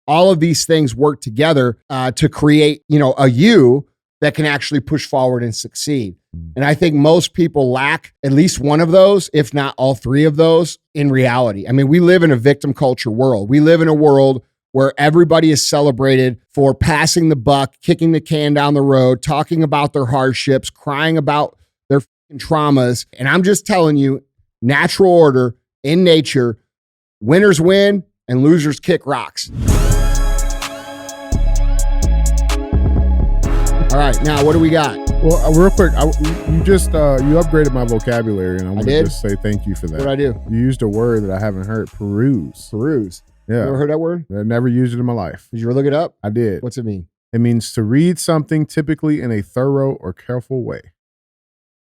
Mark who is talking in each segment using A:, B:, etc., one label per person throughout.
A: all of these things work together to create, a you that can actually push forward and succeed. And I think most people lack at least one of those, if not all three of those in reality. I mean, we live in a victim culture world. We live in a world where everybody is celebrated for passing the buck, kicking the can down the road, talking about their hardships, crying about their traumas. And I'm just telling you, natural order in nature, winners win and losers kick rocks. All right, now what do we got?
B: Well, real quick, you upgraded my vocabulary, and I want to just say thank you for that.
A: What'd I do?
B: You used a word that I haven't heard, peruse.
A: Peruse.
B: Yeah.
A: You ever heard that word?
B: I never used it in my life.
A: Did you ever look it up?
B: I did.
A: What's it mean?
B: It means to read something typically in a thorough or careful way.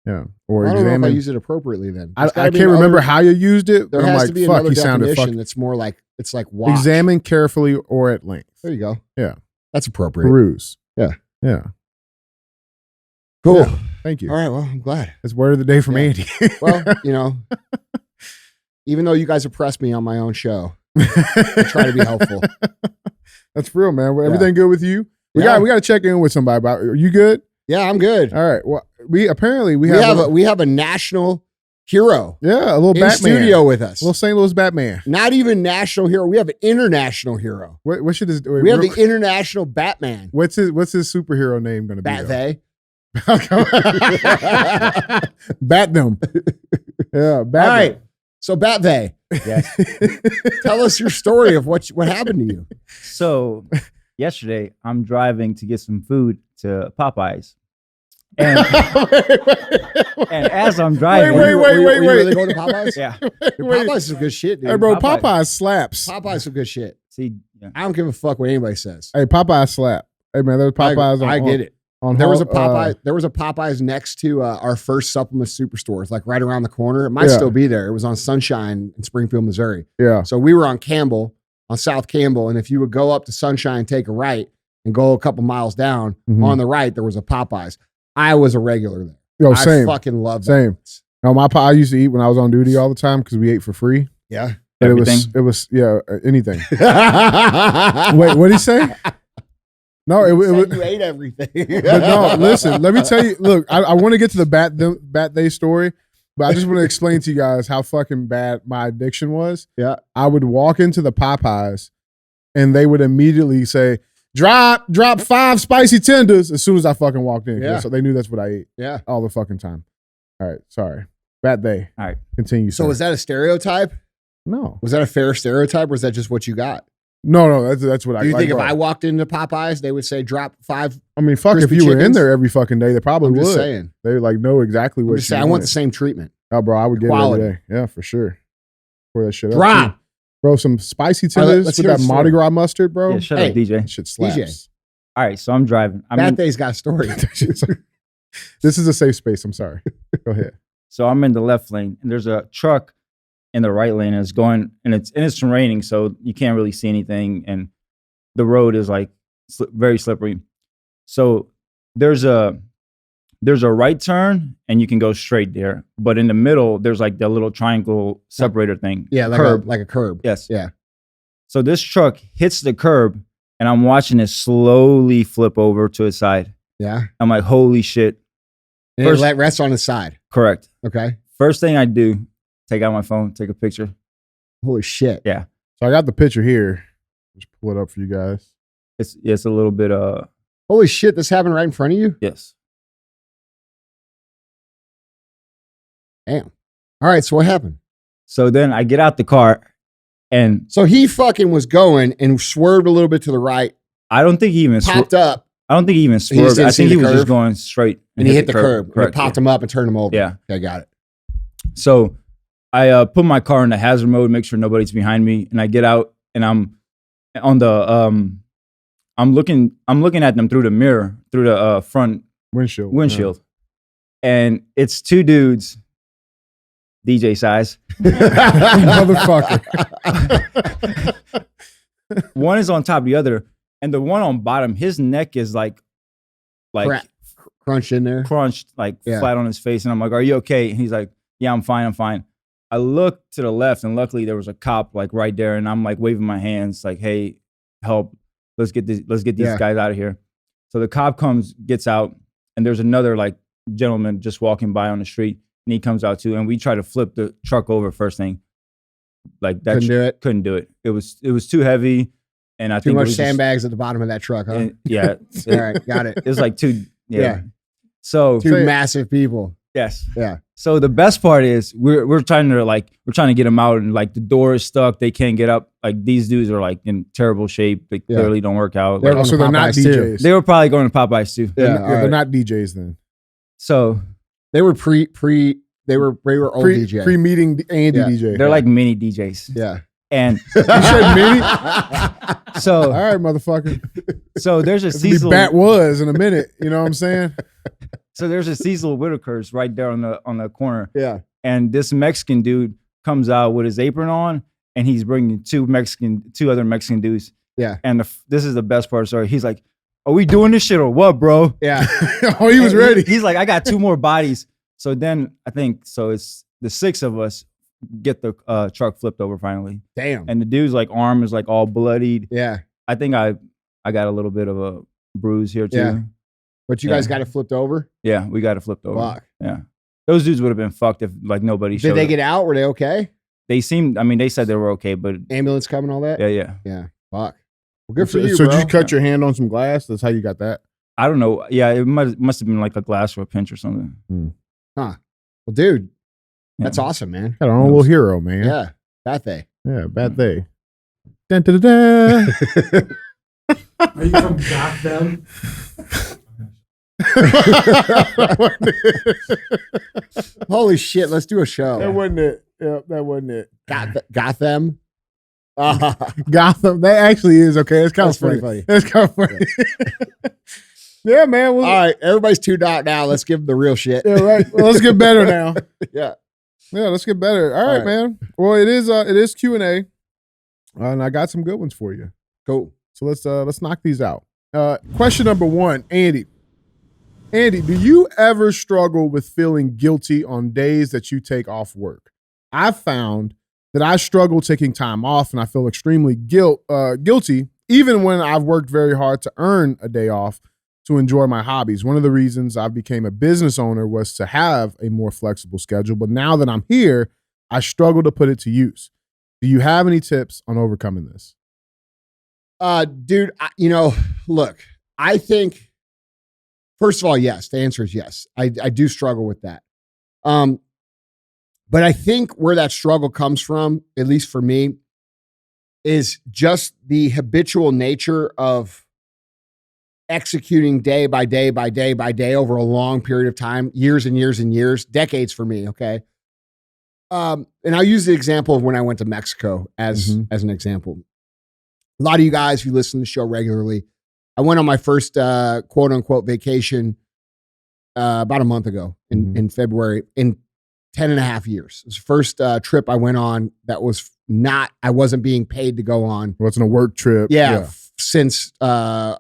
B: Yeah. Or
A: I don't know if I use it appropriately then.
B: I can't remember how you used it.
A: There has to be another definition that's more like, it's like watch.
B: Examine carefully or at length.
A: There you go.
B: Yeah.
A: That's appropriate.
B: Peruse.
A: Yeah.
B: Yeah.
A: Cool.
B: Yeah. Thank you.
A: All right. Well, I'm glad.
B: It's word of the day from Andy.
A: Well, even though you guys oppress me on my own show, I try to be helpful.
B: That's real, man. Everything good with you? We got to check in with somebody about. Are you good?
A: Yeah, I'm good.
B: All right. Well, we have
A: a national hero.
B: Yeah, a little
A: in
B: Batman
A: studio with us.
B: A little St. Louis Batman.
A: Not even national hero. We have an international hero.
B: What should his?
A: We have the international Batman.
B: What's his superhero name going to be?
A: Bat-They.
B: Bat them. Yeah. Bat
A: All right. So Bat-They. Yes. Tell us your story of what happened to you.
C: So yesterday I'm driving to get some food to Popeyes. And, and as I'm driving,
B: wait.
A: Were you really going to Popeyes?
C: Yeah.
A: Popeyes is some good shit, dude.
B: Hey, bro, Popeyes slaps.
A: Popeyes is some good shit.
C: See, yeah.
A: I don't give a fuck what anybody says.
B: Hey, Popeyes slap. Hey, man, there's Popeyes.
A: I get it. There was a Popeyes next to our first supplement superstore. It's like right around the corner. It might still be there. It was on Sunshine in Springfield, Missouri.
B: Yeah.
A: So we were on Campbell, on South Campbell, and if you would go up to Sunshine, take a right, and go a couple miles down, on the right, there was a Popeyes. I was a regular there.
B: Yo, same.
A: I fucking loved
B: same.
A: that.
B: No, I used to eat when I was on duty all the time because we ate for free.
A: Yeah.
B: But
C: everything?
B: it was anything. Wait, what'd he say? No, it was.
A: You ate everything.
B: But no, listen. Let me tell you. Look, I want to get to the Bat-They story, but I just want to explain to you guys how fucking bad my addiction was.
A: Yeah,
B: I would walk into the Popeyes, and they would immediately say, "Drop 5 spicy tenders" as soon as I fucking walked in.
A: Yeah.
B: So they knew that's what I ate.
A: Yeah,
B: all the fucking time. All right, sorry. Bat-They.
C: All right,
B: continue.
A: So
B: sir.
A: was that a stereotype?
B: No.
A: Was that a fair stereotype, or was that just what you got?
B: No, that's what I.
A: Do you think if I walked into Popeyes, they would say drop 5?
B: I mean, fuck, if you were in there every fucking day, they probably would.
A: Just saying.
B: They like know exactly what.
A: I want the same treatment.
B: Oh, bro, I would get
A: Quality.
B: it every day. Yeah, for sure. Pour that shit
A: Drop.
B: up. Bro, some spicy tenders with that Mardi Gras mustard, bro.
C: Yeah, shut up, DJ.
B: That shit slaps.
A: DJ.
C: All right, so I'm driving.
A: Bat-They's got a story.
B: This is a safe space. I'm sorry. Go ahead.
C: So I'm in the left lane, and there's a truck in the right lane, and it's going, and it's raining, so you can't really see anything, and the road is like very slippery. So there's a right turn, and you can go straight there, but in the middle there's like the little triangle separator thing.
A: Yeah, like a curb.
C: Yes.
A: Yeah.
C: So this truck hits the curb, and I'm watching it slowly flip over to its side.
A: Yeah.
C: I'm like, holy shit.
A: And it rests on his side.
C: Correct.
A: Okay.
C: First thing I do, take out my phone, take a picture.
A: Holy shit.
C: Yeah.
B: So I got the picture here. Just pull it up for you guys.
C: It's a little bit
A: Holy shit, this happened right in front of you?
C: Yes.
A: Damn. All right, so what happened?
C: So then I get out the car, and
A: so he fucking was going and swerved a little bit to the right.
C: I don't think he even
A: popped up.
C: I don't think he even swerved. I think he was just going straight.
A: And he hit the curb.
C: Correct.
A: And it popped him up and turned him over.
C: Yeah.
A: Okay, got it.
C: So I put my car in the hazard mode, make sure nobody's behind me, and I get out, and I'm on the I'm looking at them through the mirror, through the front windshield. Yeah. And it's 2 dudes, DJ size.
B: Motherfucker.
C: One is on top of the other, and the one on bottom, his neck is like
A: crunched in there.
C: Crunched, flat on his face. And I'm like, "Are you okay?" And he's like, "Yeah, I'm fine. I look to the left, and luckily there was a cop like right there, and I'm like waving my hands like, "Hey, help. Let's get these
A: Yeah.
C: guys out of here. So the cop gets out, and there's another like gentleman just walking by on the street, and he comes out too. And we try to flip the truck over first thing. Like that
A: Couldn't do it.
C: It was too heavy, and I
A: Too
C: think
A: much
C: it was
A: sandbags at the bottom of that truck, huh?
C: yeah.
A: All right, got it.
C: It was like two.
A: Yeah.
C: So
A: Two massive people.
C: yes.
A: Yeah.
C: So the best part is we're trying to get them out, and like the door is stuck. They can't get up. Like these dudes are like in terrible shape. They clearly don't work out.
A: They're
C: Like,
A: going to
B: they're not
A: Popeyes, too.
B: DJs.
C: they were probably going to Popeyes too.
A: Yeah,
B: They're not DJs then.
C: So
A: They were they were old DJ.
B: Pre-meeting Andy
A: Yeah.
B: DJ.
C: they're like mini DJs.
A: Yeah.
C: And
B: You said mini?
C: so
B: All right, motherfucker.
C: so there's a
B: It's gonna be
C: Cecil.
B: Bat was in a minute. You know what I'm saying?
C: So there's a Cecil Whitaker's right there on the corner,
A: Yeah.
C: and this Mexican dude comes out with his apron on, and he's bringing two other Mexican dudes.
A: Yeah.
C: And this is the best part of the story. He's like, "Are we doing this shit or what, bro?"
A: Yeah.
B: Oh, he was
C: And
B: ready.
C: He's like, "I got two more bodies." So then I think it's the six of us get the truck flipped over finally,
A: Damn.
C: and the dude's like arm is like all bloodied.
A: Yeah.
C: I think I got a little bit of a bruise here too.
A: Yeah. But you guys
C: Yeah.
A: got it flipped over?
C: Yeah, we got it flipped over.
A: Fuck.
C: Yeah. Those dudes would have been fucked if like nobody showed
A: Did they
C: up.
A: get out? Were they okay?
C: They said they were okay, but
A: Ambulance coming, all that?
C: yeah.
A: Yeah. Fuck. Well, good for you,
B: So
A: bro.
B: did you cut your hand on some glass? That's how you got that?
C: I don't know. Yeah, it must have been like a glass or a pinch or something.
A: Well, dude,
C: Yeah.
A: that's awesome, man.
B: Got our own little hero, man.
A: Yeah. That thing.
B: Yeah, bad day. Dun, dun, dun, dun.
D: Are you from Gotham?
A: Holy shit, let's do a show.
B: That wasn't it. Yeah, that wasn't it.
A: Gotham.
B: Gotham. That actually is okay. It's kind of
A: That's pretty
B: funny.
A: funny.
B: That's kind of funny. Yeah, man. Well,
A: All right, everybody's tuned out now. Let's give them the real shit.
B: yeah, right. Well, let's get better now.
A: Yeah.
B: Yeah, let's get better. All right,
A: right.
B: man. Well, it is Q&A, and I got some good ones for you.
A: Cool.
B: So let's knock these out. Question number 1, Andy. Andy, do you ever struggle with feeling guilty on days that you take off work? I've found that I struggle taking time off, and I feel extremely guilty, even when I've worked very hard to earn a day off to enjoy my hobbies. One of the reasons I became a business owner was to have a more flexible schedule, but now that I'm here, I struggle to put it to use. Do you have any tips on overcoming this?
A: Dude, look, I think, first of all, yes, the answer is yes. I do struggle with that. But I think where that struggle comes from, at least for me, is just the habitual nature of executing day by day by day by day over a long period of time, years and years and years, decades for me. Okay. And I'll use the example of when I went to Mexico as an example. A lot of you guys who listen to the show regularly, I went on my first quote unquote vacation about a month ago in February in 10 and a half years. It was the first trip I went on that was I wasn't being paid to go on.
B: It wasn't a work trip.
A: Yeah. Since our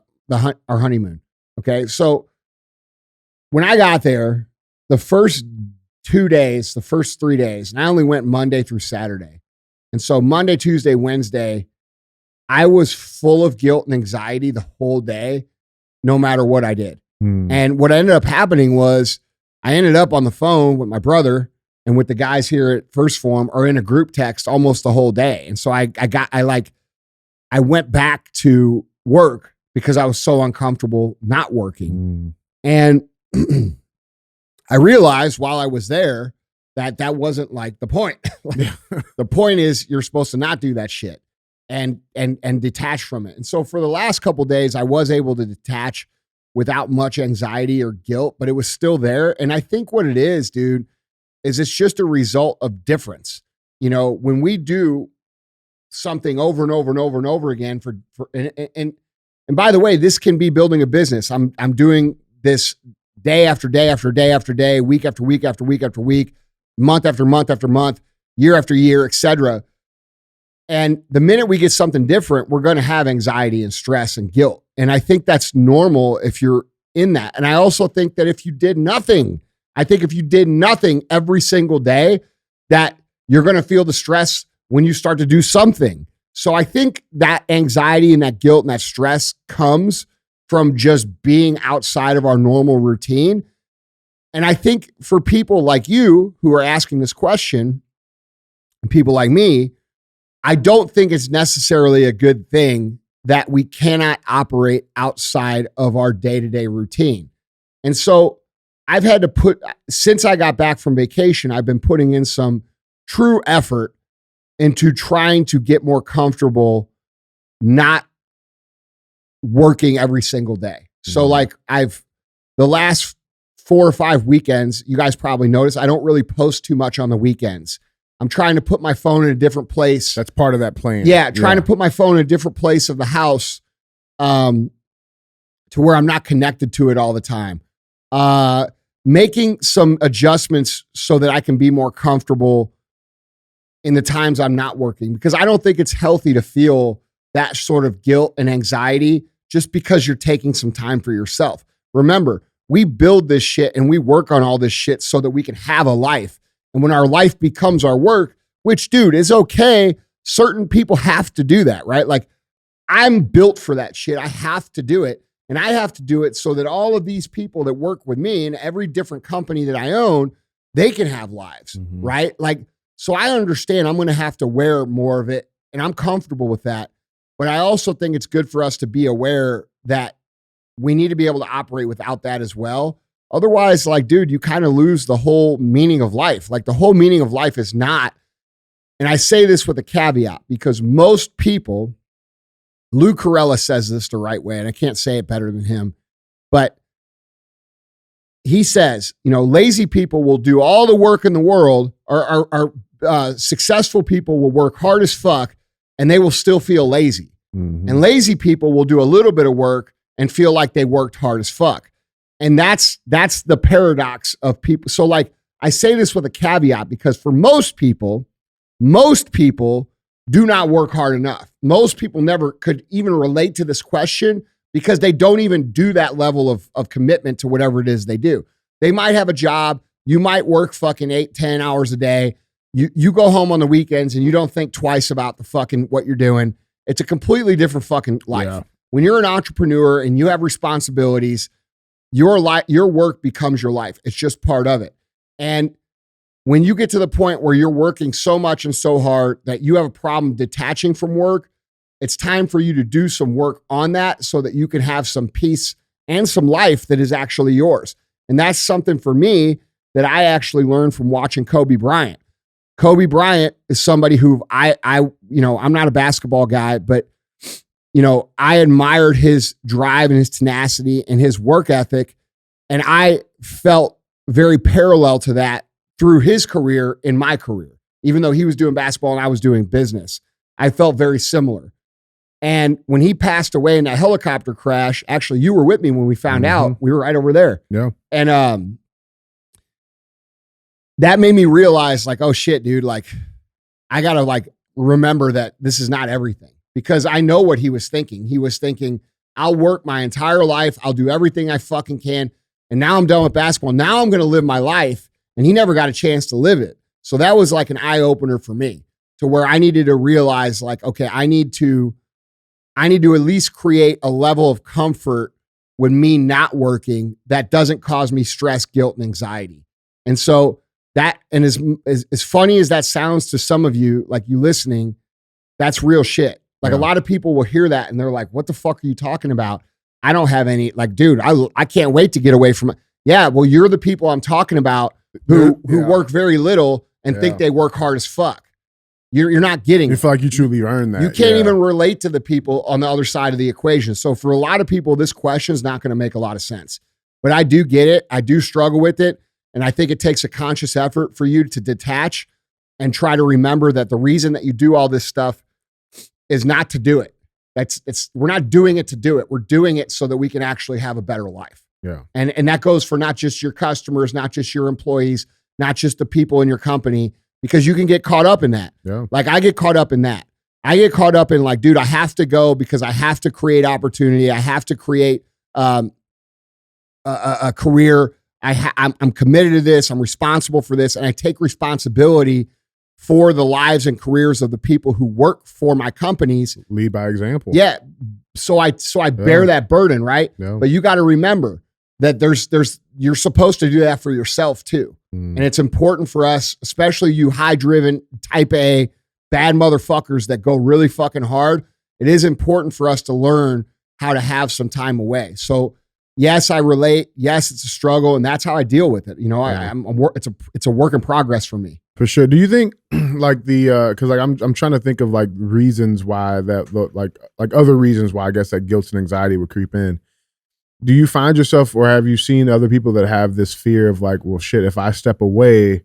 A: honeymoon. Okay. So when I got there, the first 2 days, the first 3 days, and I only went Monday through Saturday. And so Monday, Tuesday, Wednesday, I was full of guilt and anxiety the whole day, no matter what I did. And what ended up happening was I ended up on the phone with my brother and with the guys here at First Form or in a group text almost the whole day. And so I went back to work because I was so uncomfortable not working. And I realized while I was there that wasn't like the point. The point is you're supposed to not do that shit and detach from it. And so for the last couple of days, I was able to detach without much anxiety or guilt, but it was still there. And I think what it is, dude, is it's just a result of difference. You know, when we do something over and over and over and over again and by the way, this can be building a business. I'm doing this day after day after day after day, week after week after week after week, month after month after month, year after year, etc. And the minute we get something different, we're going to have anxiety and stress and guilt. And I think that's normal if you're in that. And I also think that if you did nothing every single day, that you're going to feel the stress when you start to do something. So I think that anxiety and that guilt and that stress comes from just being outside of our normal routine. And I think for people like you who are asking this question, and people like me, I don't think it's necessarily a good thing that we cannot operate outside of our day-to-day routine. And so I've had to since I got back from vacation, I've been putting in some true effort into trying to get more comfortable not working every single day. So like the last 4 or 5 weekends, you guys probably noticed, I don't really post too much on the weekends. I'm trying to put my phone in a different place.
B: That's part of that plan.
A: Yeah, trying to put my phone in a different place of the house to where I'm not connected to it all the time. Making some adjustments so that I can be more comfortable in the times I'm not working, because I don't think it's healthy to feel that sort of guilt and anxiety just because you're taking some time for yourself. Remember, we build this shit and we work on all this shit so that we can have a life. And when our life becomes our work, which, dude, is okay, certain people have to do that, right? Like, I'm built for that shit. I have to do it. And I have to do it so that all of these people that work with me in every different company that I own, they can have lives, right? Like, so I understand I'm going to have to wear more of it, and I'm comfortable with that. But I also think it's good for us to be aware that we need to be able to operate without that as well. Otherwise, like, dude, you kind of lose the whole meaning of life. Like, the whole meaning of life is not, and I say this with a caveat, because most people, Lou Carella says this the right way, and I can't say it better than him, but he says, you know, lazy people will do all the work in the world, or successful people will work hard as fuck, and they will still feel lazy. And lazy people will do a little bit of work and feel like they worked hard as fuck. And that's the paradox of people. So like, I say this with a caveat, because for most people do not work hard enough. Most people never could even relate to this question because they don't even do that level of commitment to whatever it is they do. They might have a job. You might work fucking 8-10 hours a day. You go home on the weekends and you don't think twice about the fucking what you're doing. It's a completely different fucking life. Yeah. When you're an entrepreneur and you have responsibilities, your work becomes your life. It's just part of it. And when you get to the point where you're working so much and so hard that you have a problem detaching from work, it's time for you to do some work on that so that you can have some peace and some life that is actually yours. And that's something for me that I actually learned from watching Kobe Bryant. Kobe Bryant is somebody who I'm not a basketball guy, but I admired his drive and his tenacity and his work ethic. And I felt very parallel to that through his career in my career. Even though he was doing basketball and I was doing business, I felt very similar. And when he passed away in that helicopter crash, actually, you were with me when we found out. We were right over there.
B: Yeah.
A: And that made me realize, like, oh shit, dude, like, I got to remember that this is not everything, because I know what he was thinking. He was thinking, I'll work my entire life. I'll do everything I fucking can. And now I'm done with basketball. Now I'm going to live my life. And he never got a chance to live it. So that was like an eye opener for me, to where I needed to realize, like, okay, I need to at least create a level of comfort with me not working that doesn't cause me stress, guilt, and anxiety. And so that, and as funny as that sounds to some of you, like you listening, that's real shit. Like, a lot of people will hear that and they're like, what the fuck are you talking about? I don't have any, like, dude, I can't wait to get away from it. Yeah, well, you're the people I'm talking about who work very little and think they work hard as fuck. You're not getting
B: it. You feel like you truly earned that.
A: You can't even relate to the people on the other side of the equation. So for a lot of people, this question is not going to make a lot of sense. But I do get it. I do struggle with it. And I think it takes a conscious effort for you to detach and try to remember that the reason that you do all this stuff is not to do it. We're not doing it to do it. We're doing it so that we can actually have a better life.
B: Yeah.
A: And that goes for not just your customers, not just your employees, not just the people in your company, because you can get caught up in that.
B: Yeah.
A: Like, I get caught up in that. I get caught up in, like, dude, I have to go because I have to create opportunity. I have to create a career. I'm committed to this. I'm responsible for this. And I take responsibility for the lives and careers of the people who work for my companies.
B: Lead by example.
A: Yeah. So I bear that burden, right?
B: Yeah.
A: But you got to remember that you're supposed to do that for yourself too. And it's important for us, especially you high driven type A bad motherfuckers that go really fucking hard. It is important for us to learn how to have some time away. So yes, I relate. Yes, it's a struggle, and that's how I deal with it. You know, it's a work in progress for me.
B: For sure. Do you think like because like I'm trying to think of like reasons why that like other reasons why I guess that guilt and anxiety would creep in. Do you find yourself, or have you seen other people that have this fear of like, well, shit, if I step away,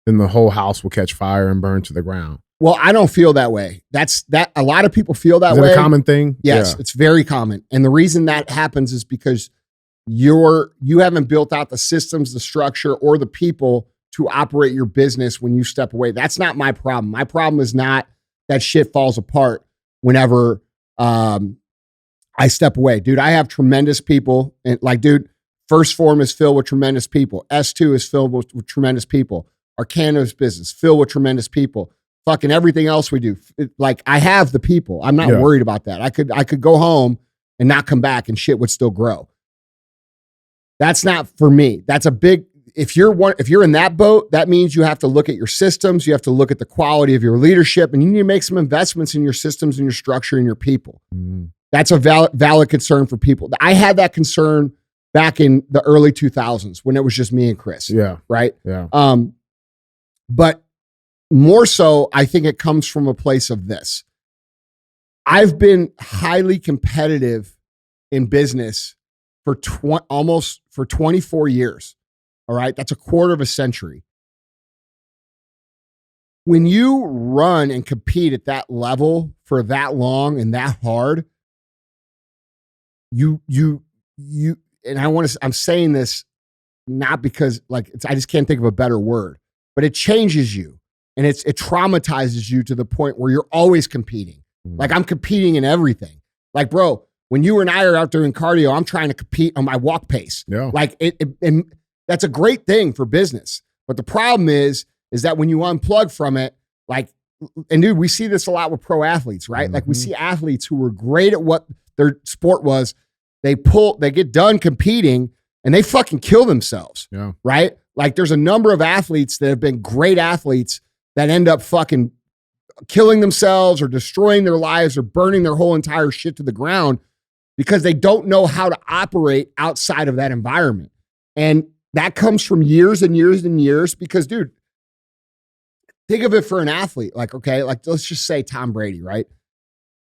B: then the whole house will catch fire and burn to the ground? Well,
A: I don't feel that way. A lot of people feel that
B: way. Is it
A: a
B: common thing?
A: Yes, It's very common. And the reason that happens is because you haven't built out the systems, the structure, or the people to operate your business when you step away. That's not my problem. My problem is not that shit falls apart whenever I step away. Dude, I have tremendous people. And like, dude, First Form is filled with tremendous people. S2 is filled with tremendous people. Our cannabis business filled with tremendous people. Fucking everything else we do. Like, I have the people. I'm not worried about that. I could go home and not come back and shit would still grow. That's not for me. That's a big, if you're in that boat, that means you have to look at your systems. You have to look at the quality of your leadership, and you need to make some investments in your systems and your structure and your people. That's a valid concern for people. I had that concern back in the early 2000s when it was just me and Chris.
B: Yeah.
A: Right.
B: Yeah.
A: But more so, I think it comes from a place of this. I've been highly competitive in business for almost 24 years. All right. That's a quarter of a century. When you run and compete at that level for that long and that hard, you, and I'm saying this not because I just can't think of a better word, but it changes you and it traumatizes you to the point where you're always competing. Like, I'm competing in everything. Like, bro, when you and I are out doing cardio, I'm trying to compete on my walk pace.
B: Yeah.
A: Like and that's a great thing for business. But the problem is that when you unplug from it, like, and dude, we see this a lot with pro athletes, right? Like, we see athletes who were great at what their sport was. They get done competing and they fucking kill themselves.
B: Yeah.
A: Right? Like, there's a number of athletes that have been great athletes that end up fucking killing themselves or destroying their lives or burning their whole entire shit to the ground because they don't know how to operate outside of that environment. And that comes from years and years and years because, dude, think of it for an athlete. Like, okay, like, let's just say Tom Brady, right?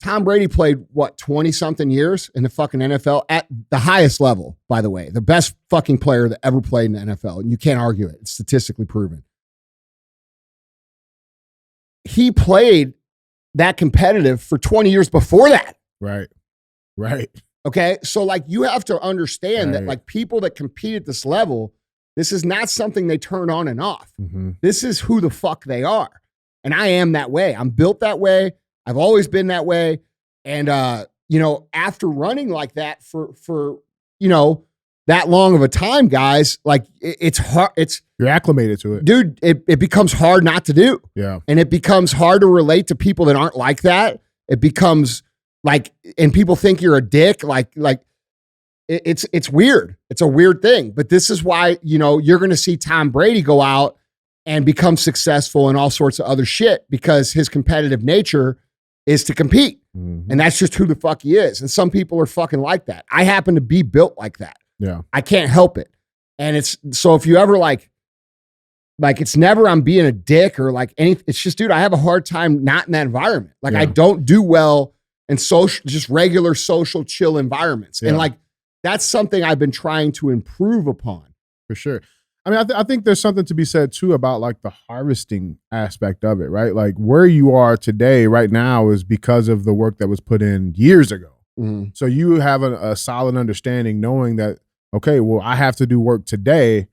A: Tom Brady played, 20-something years in the fucking NFL at the highest level, by the way. The best fucking player that ever played in the NFL. And you can't argue it. It's statistically proven. He played that competitive for 20 years before that.
B: Right.
A: Okay? So, like, you have to understand that, like, people that compete at this level, this is not something they turn on and off. This is who the fuck they are. And I am that way. I'm built that way. I've always been that way. And, after running like that for that long of a time, guys, like, it's hard.
B: You're acclimated to it.
A: Dude, it becomes hard not to do.
B: Yeah.
A: And it becomes hard to relate to people that aren't like that. It becomes like, and people think you're a dick. Like it's weird. It's a weird thing. But this is why, you're going to see Tom Brady go out and become successful and all sorts of other shit because his competitive nature is to compete. And that's just who the fuck he is. And some people are fucking like that. I happen to be built like that.
B: Yeah.
A: I can't help it. And so if you ever like it's never I'm being a dick or like anything. It's just, dude, I have a hard time not in that environment. Like, I don't do well in just regular social chill environments.
B: Yeah.
A: And like, that's something I've been trying to improve upon.
B: For sure. I mean, I think there's something to be said too about like the harvesting aspect of it, right? Like, where you are today right now is because of the work that was put in years ago. So you have a solid understanding knowing that, okay, well, I have to do work today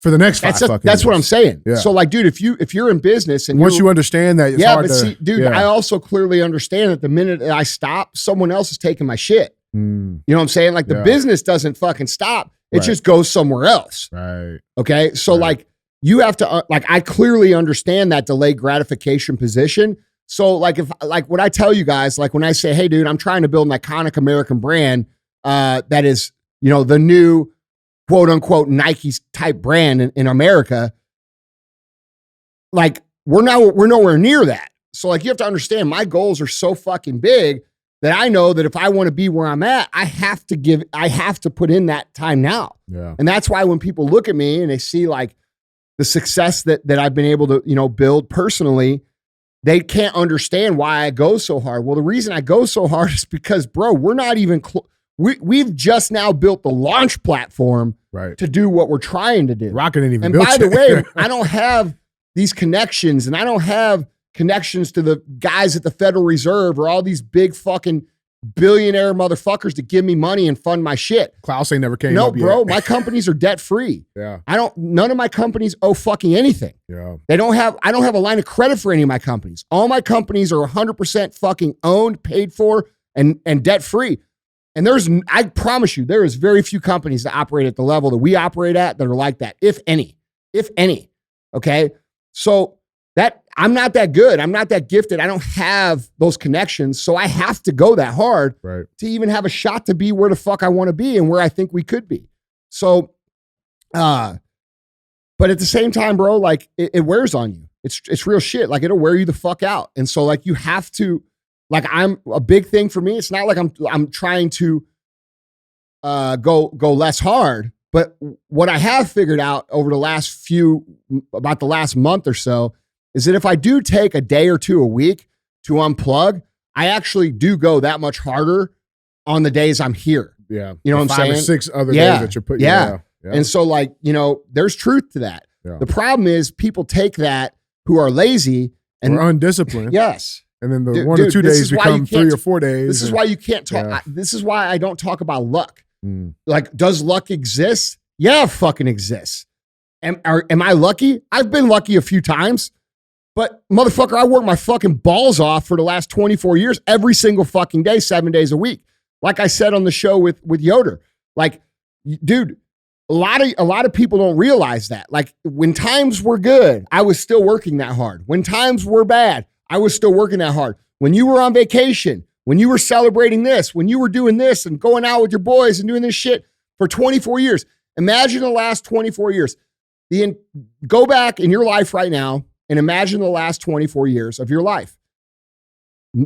B: for the next 5 fucking
A: That's
B: years.
A: what I'm saying.
B: Yeah.
A: So like, dude, if you're in business and
B: once you understand that, it's hard
A: but see, dude, I also clearly understand that the minute that I stop, someone else is taking my shit. You know what I'm saying? Like, the business doesn't fucking stop. It just goes somewhere else.
B: Right.
A: Okay. So like, you have to, like, I clearly understand that delayed gratification position. So like, if, like what I tell you guys, like when I say, hey dude, I'm trying to build an iconic American brand, that is, you know, the new quote unquote Nike type brand in America. Like we're nowhere near that. So like, you have to understand my goals are so fucking big that I know that if I want to be where I'm at, I have to put in that time now.
B: Yeah.
A: And that's why when people look at me and they see like the success that I've been able to, you know, build personally, they can't understand why I go so hard. Well, the reason I go so hard is because, bro, we're not even we've just now built the launch platform to do what we're trying to do.
B: Rocket ain't even
A: and
B: built
A: by the
B: yet.
A: way, I don't have these connections, and I don't have connections to the guys at the Federal Reserve or all these big fucking billionaire motherfuckers to give me money and fund my shit.
B: Klaus ain't never came
A: No,
B: up
A: bro,
B: yet.
A: my companies are debt free.
B: Yeah.
A: None of my companies owe fucking anything.
B: Yeah.
A: I don't have a line of credit for any of my companies. All my companies are 100% fucking owned, paid for, and debt free. And I promise you, there is very few companies that operate at the level that we operate at that are like that, if any. Okay. So I'm not that good. I'm not that gifted. I don't have those connections. So I have to go that hard to even have a shot to be where the fuck I want to be and where I think we could be. So, but at the same time, bro, like it wears on you. It's real shit. Like it'll wear you the fuck out. And so like you have to, like I'm a big thing for me. It's not like I'm trying to go less hard, but what I have figured out over about the last month or so is that if I do take a day or two a week to unplug, I actually do go that much harder on the days I'm here.
B: Yeah.
A: You know what I'm saying?
B: 5 or 6 other days that you're putting.
A: Yeah. And so like, you know, there's truth to that.
B: Yeah.
A: The problem is people take that who are lazy and
B: we're undisciplined.
A: Yes.
B: And then the 1 or 2 days become 3 or 4 days.
A: This is why you can't talk.
B: Yeah.
A: This is why I don't talk about luck. Like, does luck exist? Yeah, it fucking exists. Am I lucky? I've been lucky a few times. But motherfucker, I work my fucking balls off for the last 24 years, every single fucking day, 7 days a week. Like I said on the show with Yoder, like, dude, a lot of people don't realize that. Like when times were good, I was still working that hard. When times were bad, I was still working that hard. When you were on vacation, when you were celebrating this, when you were doing this and going out with your boys and doing this shit for 24 years. Imagine the last 24 years. Go back in your life right now and imagine the last 24 years of your life.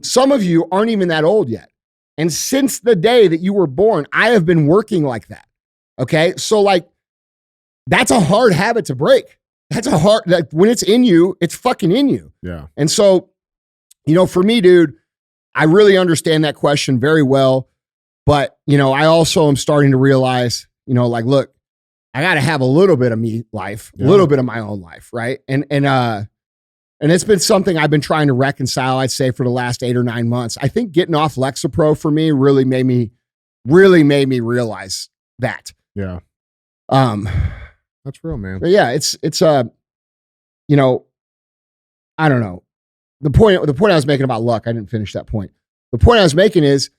A: Some of you aren't even that old yet. And since the day that you were born, I have been working like that. Okay. So like, that's a hard habit to break. Like when it's in you, it's fucking in you.
B: Yeah.
A: And so, you know, for me, dude, I really understand that question very well. But, you know, I also am starting to realize, you know, like, look, I got to have a little bit of me life, a little bit of my own life. Right. And it's been something I've been trying to reconcile, I'd say, for the last 8 or 9 months. I think getting off Lexapro for me really made me realize that.
B: Yeah. That's real, man.
A: But yeah, it's you know, I don't know. The point I was making about luck, I didn't finish that point. The point I was making is,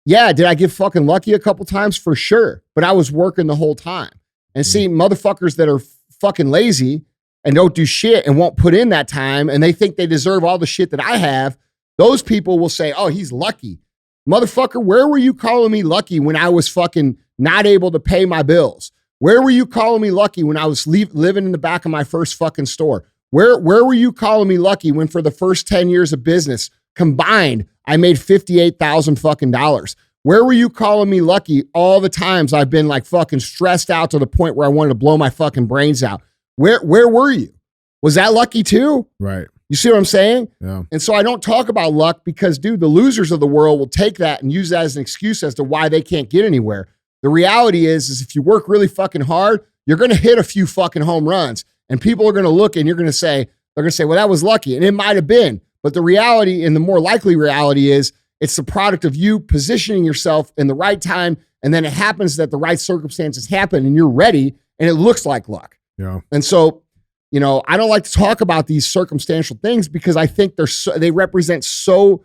A: yeah, did I get fucking lucky a couple times? For sure. But I was working the whole time. And see, motherfuckers that are fucking lazy and don't do shit and won't put in that time and they think they deserve all the shit that I have, those people will say, oh, he's lucky. Motherfucker, where were you calling me lucky when I was fucking not able to pay my bills? Where were you calling me lucky when I was living in the back of my first fucking store? Where were you calling me lucky when for the first 10 years of business combined, I made $58,000 fucking dollars? Where were you calling me lucky all the times I've been like fucking stressed out to the point where I wanted to blow my fucking brains out? Where were you? Was that lucky too?
B: Right.
A: You see what I'm saying?
B: Yeah.
A: And so I don't talk about luck because, dude, the losers of the world will take that and use that as an excuse as to why they can't get anywhere. The reality is if you work really fucking hard, you're going to hit a few fucking home runs and people are going to look and they're going to say, well, that was lucky. And it might have been, but the reality and the more likely reality is it's the product of you positioning yourself in the right time. And then it happens that the right circumstances happen and you're ready and it looks like luck.
B: Yeah.
A: And so, you know, I don't like to talk about these circumstantial things because I think they represent so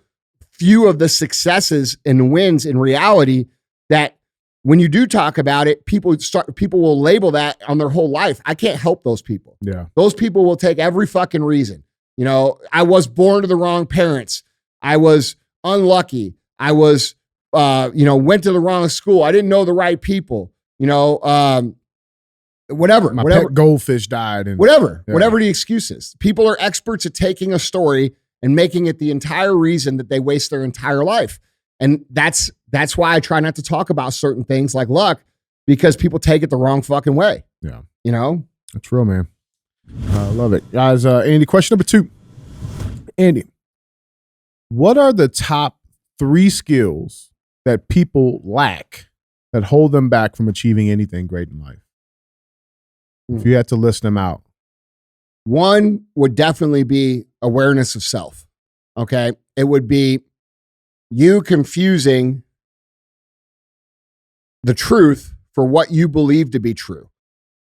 A: few of the successes and wins in reality that when you do talk about it, people will label that on their whole life. I can't help those people.
B: Yeah.
A: Those people will take every fucking reason. You know, I was born to the wrong parents. I was unlucky. I was, went to the wrong school. I didn't know the right people. Whatever.
B: My pet goldfish died. And
A: whatever the excuse is. People are experts at taking a story and making it the entire reason that they waste their entire life. And that's why I try not to talk about certain things like luck, because people take it the wrong fucking way.
B: Yeah.
A: That's
B: real, man. I love it. Guys, Andy, question number 2. Andy, what are the top 3 skills that people lack that hold them back from achieving anything great in life? If you had to list them out.
A: One would definitely be awareness of self. Okay. It would be you confusing the truth for what you believe to be true.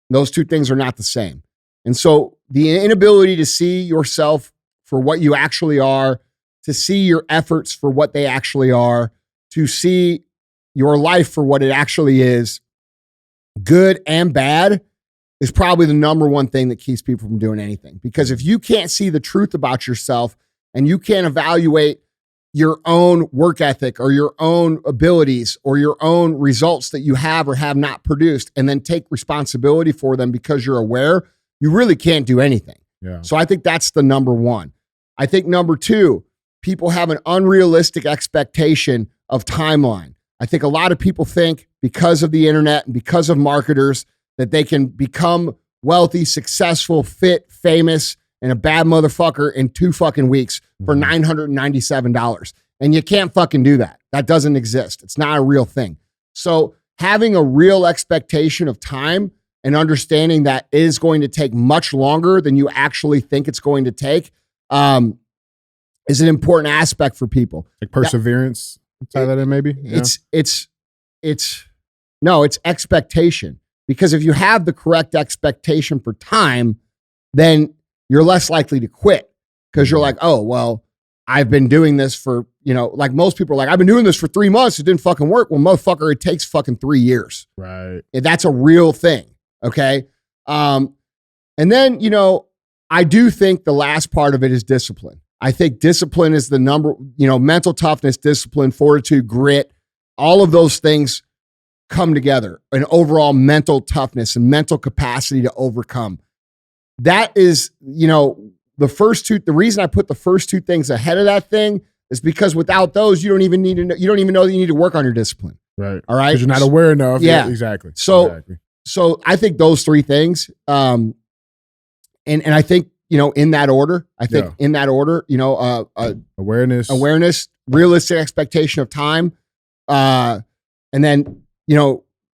A: Those two things are not the same. And so the inability to see yourself for what you actually are, to see your efforts for what they actually are, to see your life for what it actually is, good and bad, is probably the number one thing that keeps people from doing anything. Because if you can't see the truth about yourself and you can't evaluate your own work ethic or your own abilities or your own results that you have or have not produced, and then take responsibility for them because you're aware, you really can't do anything.
B: Yeah.
A: So I think that's the number one. I think number 2, people have an unrealistic expectation of timeline. I think a lot of people think because of the internet and because of marketers that they can become wealthy, successful, fit, famous, and a bad motherfucker in 2 fucking weeks for $997. And you can't fucking do that. That doesn't exist. It's not a real thing. So having a real expectation of time and understanding that it is going to take much longer than you actually think it's going to take is an important aspect for people.
B: Like perseverance, tie that in maybe? Yeah.
A: It's expectation. Because if you have the correct expectation for time, then you're less likely to quit, because you're like, oh, well, I've been doing this for, like most people are like, I've been doing this for 3 months. It didn't fucking work. Well, motherfucker, it takes fucking 3 years.
B: Right.
A: That's a real thing. Okay. And then, I do think the last part of it is discipline. I think discipline is the mental toughness, discipline, fortitude, grit, all of those things come together, an overall mental toughness and mental capacity to overcome. That is, the first 2, the reason I put the first 2 things ahead of that thing is because without those, you don't even know that you need to work on your discipline.
B: Right.
A: All right.
B: Because you're not aware enough.
A: Yeah.
B: Exactly.
A: So I think those 3 things, and I think, in that order, awareness, realistic expectation of time, and then,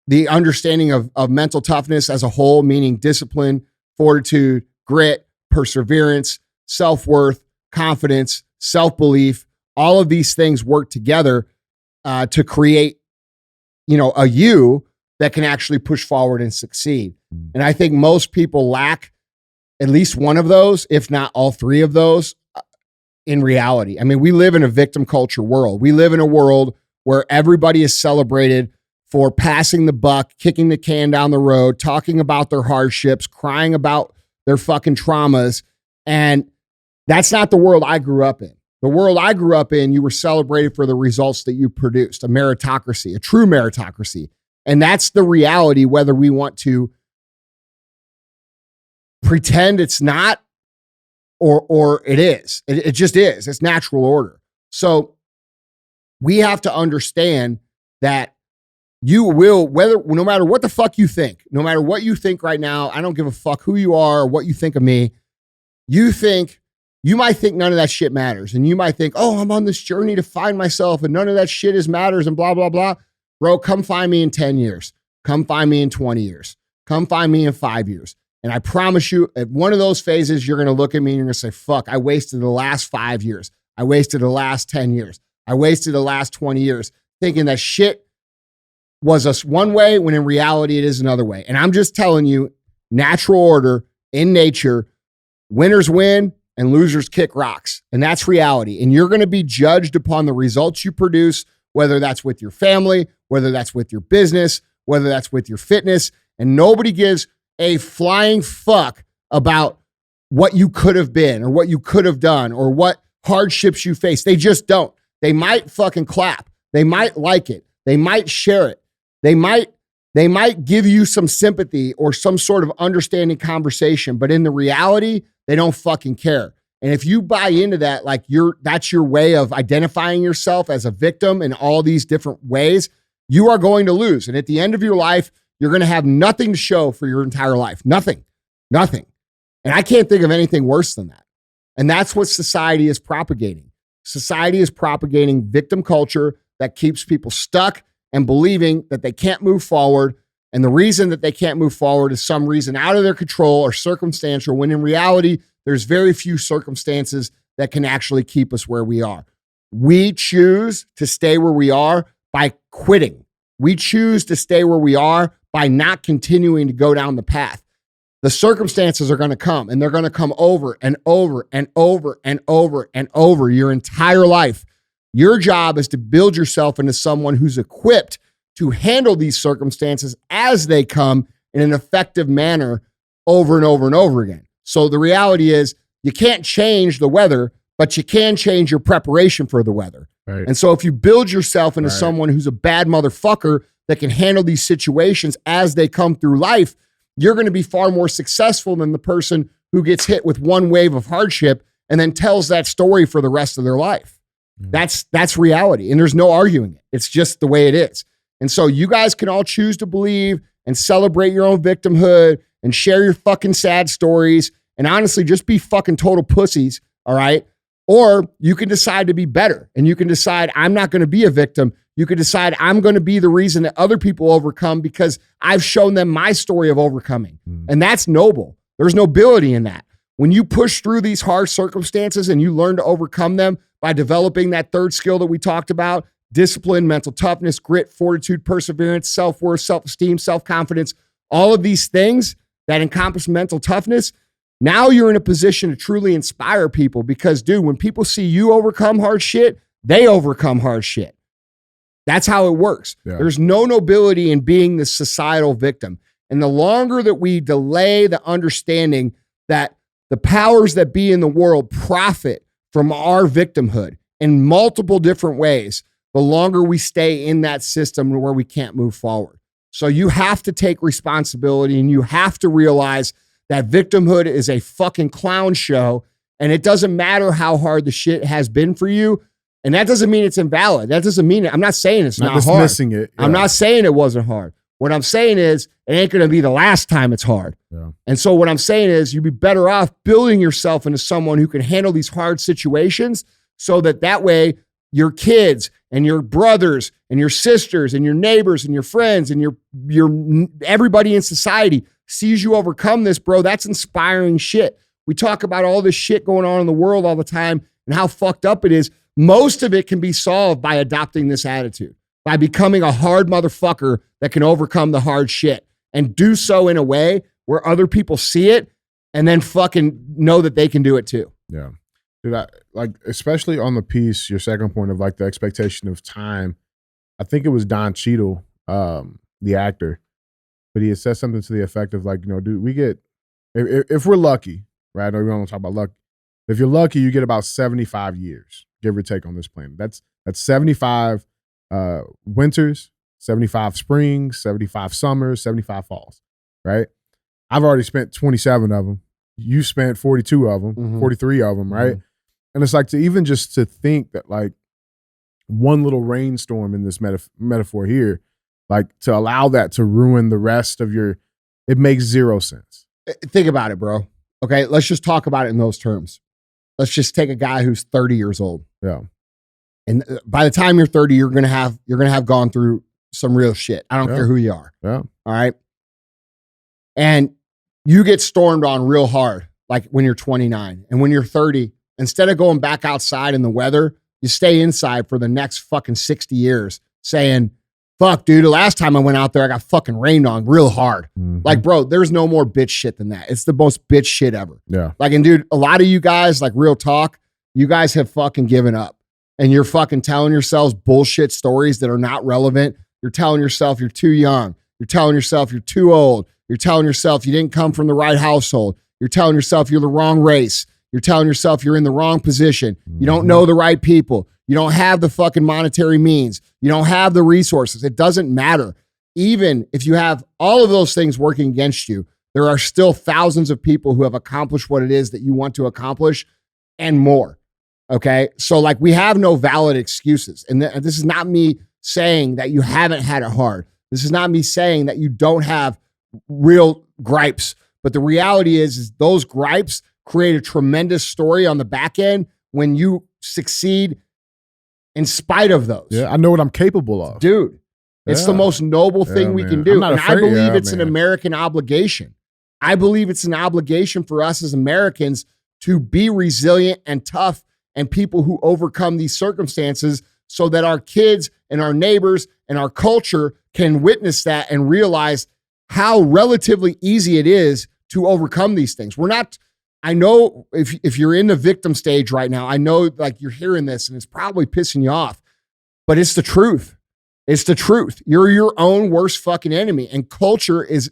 A: the understanding of mental toughness as a whole, meaning discipline, fortitude, grit, perseverance, self-worth, confidence, self-belief. All of these things work together to create, a you that can actually push forward and succeed. And I think most people lack at least one of those, if not all 3 of those, in reality. I mean, we live in a victim culture world. We live in a world where everybody is celebrated for passing the buck, kicking the can down the road, talking about their hardships, crying about their fucking traumas. And that's not the world I grew up in. The world I grew up in, you were celebrated for the results that you produced, a meritocracy, a true meritocracy. And that's the reality, whether we want to pretend it's not or it is. It just is. It's natural order. So we have to understand that you will, no matter what the fuck you think, no matter what you think right now, I don't give a fuck who you are or what you think of me. You might think none of that shit matters. And you might think, oh, I'm on this journey to find myself and none of that shit matters and blah, blah, blah. Bro, come find me in 10 years. Come find me in 20 years. Come find me in 5 years. And I promise you, at one of those phases, you're going to look at me and you're going to say, fuck, I wasted the last 5 years. I wasted the last 10 years. I wasted the last 20 years thinking that shit was us one way when in reality it is another way. And I'm just telling you, natural order in nature, winners win and losers kick rocks. And that's reality. And you're going to be judged upon the results you produce, whether that's with your family, whether that's with your business, whether that's with your fitness, and nobody gives a flying fuck about what you could have been or what you could have done or what hardships you face. They just don't. They might fucking clap. They might like it. They might share it. They might give you some sympathy or some sort of understanding conversation, but in the reality, they don't fucking care. And if you buy into that, like that's your way of identifying yourself as a victim in all these different ways, you are going to lose. And at the end of your life, you're going to have nothing to show for your entire life. Nothing. And I can't think of anything worse than that. And that's what society is propagating. Society is propagating victim culture that keeps people stuck and believing that they can't move forward. And the reason that they can't move forward is some reason out of their control or circumstantial, when in reality, there's very few circumstances that can actually keep us where we are. We choose to stay where we are by quitting. We choose to stay where we are by not continuing to go down the path. The circumstances are going to come, and they're going to come over and over and over and over and over your entire life. Your job is to build yourself into someone who's equipped to handle these circumstances as they come in an effective manner over and over and over again. So the reality is you can't change the weather, but you can change your preparation for the weather.
B: Right.
A: And so if you build yourself into someone who's a bad motherfucker that can handle these situations as they come through life, you're going to be far more successful than the person who gets hit with one wave of hardship and then tells that story for the rest of their life. That's reality. And there's no arguing it. It's just the way it is. And so you guys can all choose to believe and celebrate your own victimhood and share your fucking sad stories and honestly just be fucking total pussies. All right. Or you can decide to be better and you can decide I'm not going to be a victim. You can decide I'm going to be the reason that other people overcome because I've shown them my story of overcoming. And that's noble. There's nobility in that. When you push through these hard circumstances and you learn to overcome them by developing that third skill that we talked about, discipline, mental toughness, grit, fortitude, perseverance, self-worth, self-esteem, self-confidence, all of these things that encompass mental toughness, now you're in a position to truly inspire people because, dude, when people see you overcome hard shit, they overcome hard shit. That's how it works. Yeah. There's no nobility in being the societal victim. And the longer that we delay the understanding that the powers that be in the world profit from our victimhood in multiple different ways, the longer we stay in that system where we can't move forward. So you have to take responsibility and you have to realize that victimhood is a fucking clown show. And it doesn't matter how hard the shit has been for you. And that doesn't mean it's invalid. That doesn't mean I'm not saying it's not hard.
B: Dismissing it. Yeah.
A: I'm not saying it wasn't hard. What I'm saying is it ain't going to be the last time it's hard.
B: Yeah.
A: And so what I'm saying is you'd be better off building yourself into someone who can handle these hard situations so that way your kids and your brothers and your sisters and your neighbors and your friends and your everybody in society sees you overcome this, bro. That's inspiring shit. We talk about all this shit going on in the world all the time and how fucked up it is. Most of it can be solved by adopting this attitude, by becoming a hard motherfucker that can overcome the hard shit and do so in a way where other people see it and then fucking know that they can do it too.
B: Yeah. Dude, especially on the piece, your second point of like the expectation of time, I think it was Don Cheadle, the actor, but he had said something to the effect of like, dude, we get, if we're lucky, right? I know we don't talk about luck. If you're lucky, you get about 75 years, give or take, on this planet. That's 75 winters, 75 springs, 75 summers, 75 falls, right? I've already spent 27 of them. You spent 42 of them, 43 of them, right? And it's like to think that like one little rainstorm in this metaphor here, like to allow that to ruin the rest of it makes zero sense.
A: Think about it, bro. Okay, let's just talk about it in those terms. Let's just take a guy who's 30 years old.
B: Yeah.
A: And by the time you're 30, you're gonna have gone through some real shit. I don't care who you are.
B: Yeah.
A: All right. And you get stormed on real hard, like when you're 29. And when you're 30, instead of going back outside in the weather, you stay inside for the next fucking 60 years saying, fuck, dude, the last time I went out there, I got fucking rained on real hard. Like, bro, there's no more bitch shit than that. It's the most bitch shit ever.
B: Yeah.
A: Like, and dude, a lot of you guys, like real talk, you guys have fucking given up. and you're fucking telling yourselves bullshit stories that are not relevant. You're telling yourself you're too young. You're telling yourself you're too old. You're telling yourself you didn't come from the right household. You're telling yourself you're the wrong race. You're telling yourself you're in the wrong position. You don't know the right people. You don't have the fucking monetary means. You don't have the resources. It doesn't matter. Even if you have all of those things working against you, there are still thousands of people who have accomplished what it is that you want to accomplish and more. Okay. So like we have no valid excuses. And this is not me saying that you haven't had it hard. This is not me saying that you don't have real gripes. But the reality is those gripes create a tremendous story on the back end when you succeed in spite of those.
B: Yeah, I know what I'm capable of.
A: Dude, it's the most noble thing we can do. And I believe it's an American obligation. I believe it's an obligation for us as Americans to be resilient and tough and people who overcome these circumstances so that our kids and our neighbors and our culture can witness that and realize how relatively easy it is to overcome these things. We're not, I know if you're in the victim stage right now, I know like you're hearing this and it's probably pissing you off, but it's the truth. It's the truth. You're your own worst fucking enemy, and culture is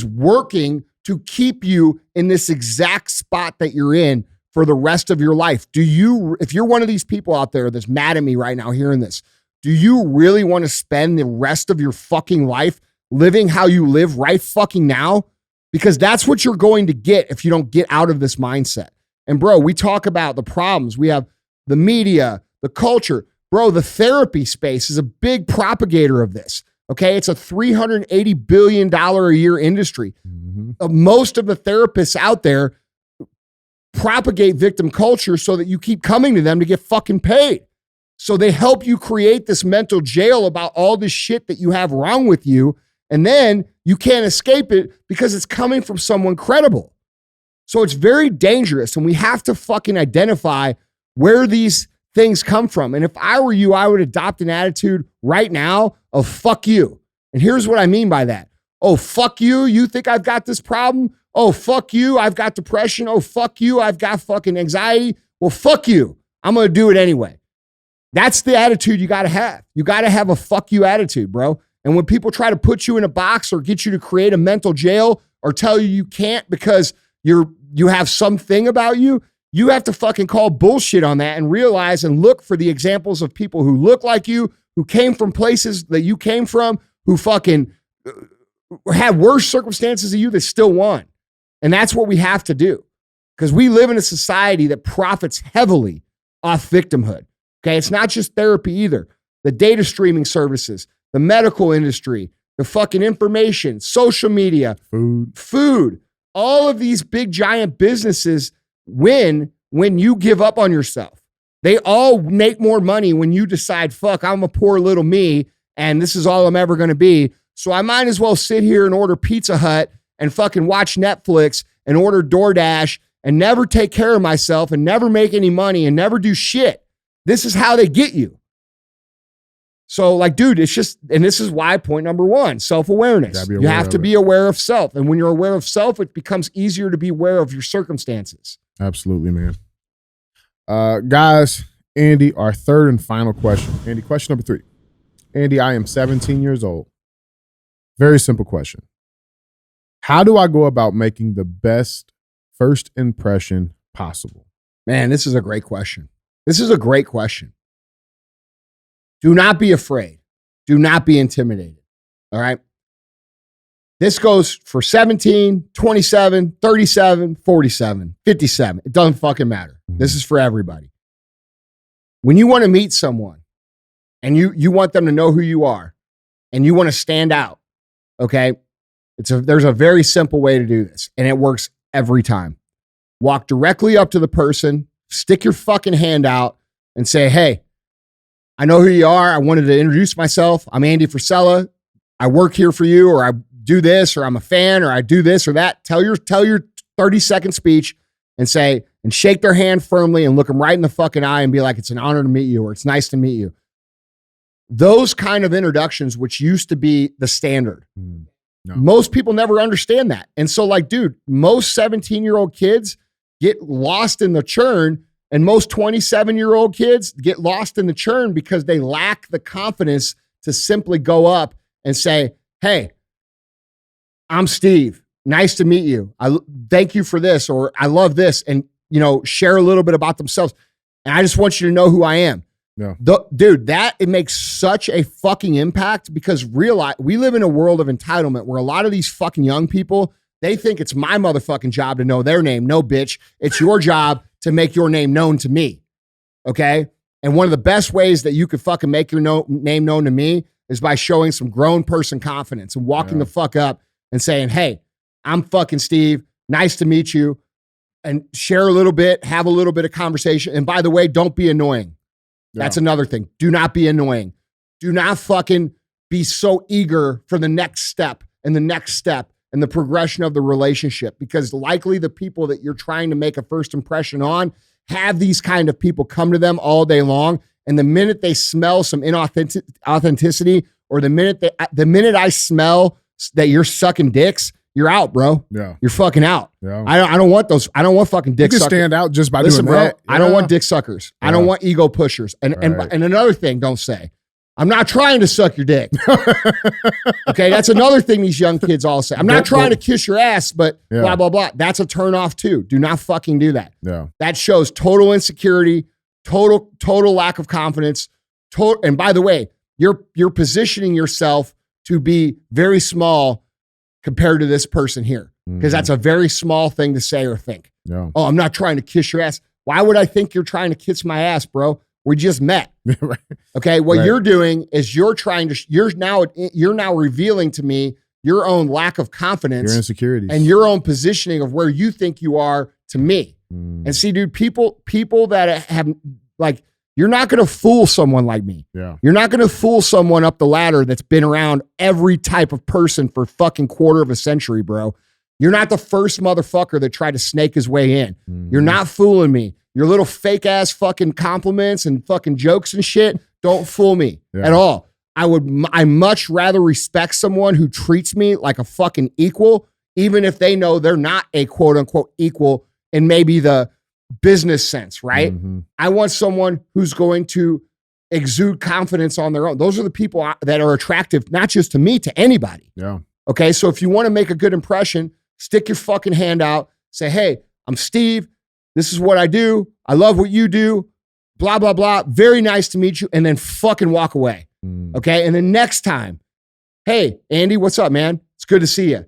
A: working to keep you in this exact spot that you're in for the rest of your life. If you're one of these people out there that's mad at me right now hearing this, do you really want to spend the rest of your fucking life living how you live right fucking now? Because that's what you're going to get if you don't get out of this mindset. And bro, we talk about the problems. We have the media, the culture. Bro, the therapy space is a big propagator of this. Okay, it's a $380 billion a year industry. Most of the therapists out there propagate victim culture so that you keep coming to them to get fucking paid. So they help you create this mental jail about all this shit that you have wrong with you. And then you can't escape it because it's coming from someone credible. So it's very dangerous. And we have to fucking identify where these things come from. And if I were you, I would adopt an attitude right now of fuck you. And here's what I mean by that. Oh, fuck you. You think I've got this problem? Oh, fuck you. I've got depression. Oh, fuck you. I've got fucking anxiety. Well, fuck you. I'm going to do it anyway. That's the attitude you got to have. You got to have a fuck you attitude, bro. And when people try to put you in a box or get you to create a mental jail or tell you you can't because you have something about you, you have to fucking call bullshit on that and realize and look for the examples of people who look like you, who came from places that you came from, who fucking had worse circumstances than you that still won. And that's what we have to do, because we live in a society that profits heavily off victimhood. Okay, it's not just therapy either. The data streaming services, the medical industry, the fucking information, social media, food, all of these big giant businesses win when you give up on yourself. They all make more money when you decide, fuck, I'm a poor little me and this is all I'm ever going to be. So I might as well sit here and order Pizza Hut and fucking watch Netflix and order DoorDash and never take care of myself and never make any money and never do shit. This is how they get you. So like, dude, it's just, and this is why point number one, self-awareness. You have to be aware of self. And when you're aware of self, it becomes easier to be aware of your circumstances.
B: Absolutely, man. Guys, Andy, our third and final question. Andy, question number 3. Andy, I am 17 years old. Very simple question. How do I go about making the best first impression possible?
A: Man, this is a great question. This is a great question. Do not be afraid. Do not be intimidated. All right. This goes for 17, 27, 37, 47, 57. It doesn't fucking matter. This is for everybody. When you want to meet someone and you want them to know who you are and you want to stand out, okay, there's a very simple way to do this, and it works every time. Walk directly up to the person, stick your fucking hand out and say, hey, I know who you are. I wanted to introduce myself. I'm Andy Frisella. I work here for you, or I do this, or I'm a fan, or I do this or that. Tell your 30-second speech and say, and shake their hand firmly and look them right in the fucking eye and be like, it's an honor to meet you, or it's nice to meet you. Those kind of introductions, which used to be the standard. No. Most people never understand that. And so like, dude, most 17-year-old kids get lost in the churn And most 27-year-old kids get lost in the churn because they lack the confidence to simply go up and say, hey, I'm Steve. Nice to meet you. I thank you for this, or I love this, and share a little bit about themselves. And I just want you to know who I am.
B: Yeah.
A: Dude, it makes such a fucking impact because we live in a world of entitlement where a lot of these fucking young people, they think it's my motherfucking job to know their name. No, bitch. It's your job to make your name known to me. Okay? And one of the best ways that you could fucking make your name known to me is by showing some grown person confidence and walking the fuck up and saying, hey, I'm fucking Steve. Nice to meet you. And share a little bit, have a little bit of conversation. And by the way, don't be annoying. That's another thing. Do not be annoying. Do not fucking be so eager for the next step and the next step and the progression of the relationship, because likely the people that you're trying to make a first impression on have these kind of people come to them all day long. And the minute they smell some authenticity, or the minute I smell that you're sucking dicks, you're out, bro.
B: Yeah.
A: You're fucking out.
B: Yeah.
A: I don't want those. I don't want fucking dick
B: you can
A: suckers.
B: stand out just by
A: Listen,
B: doing
A: bro,
B: that.
A: I don't want dick suckers. I don't want ego pushers. And another thing, don't say, I'm not trying to suck your dick. Okay, that's another thing these young kids all say. I'm not trying to kiss your ass, but blah, blah, blah. That's a turn off too. Do not fucking do that.
B: Yeah.
A: That shows total insecurity, total lack of confidence. And by the way, you're positioning yourself to be very small compared to this person here, because that's a very small thing to say or think.
B: Yeah.
A: Oh, I'm not trying to kiss your ass. Why would I think you're trying to kiss my ass, bro? We just met.
B: Right.
A: Okay. What you're doing is you're now revealing to me your own lack of confidence,
B: your insecurities,
A: and your own positioning of where you think you are to me. And see, dude, people that have, like, you're not going to fool someone like me.
B: Yeah.
A: You're not going to fool someone up the ladder that's been around every type of person for fucking quarter of a century, bro. You're not the first motherfucker that tried to snake his way in. You're not fooling me. Your little fake ass fucking compliments and fucking jokes and shit don't fool me at all. I much rather respect someone who treats me like a fucking equal, even if they know they're not a quote unquote equal in maybe the business sense, right? I want someone who's going to exude confidence on their own. Those are the people that are attractive, not just to me, to anybody.
B: Yeah.
A: Okay. So if you want to make a good impression, stick your fucking hand out, say, hey, I'm Steve. This is what I do. I love what you do. Blah, blah, blah. Very nice to meet you. And then fucking walk away. Okay. And then next time, hey, Andy, what's up, man? It's good to see you.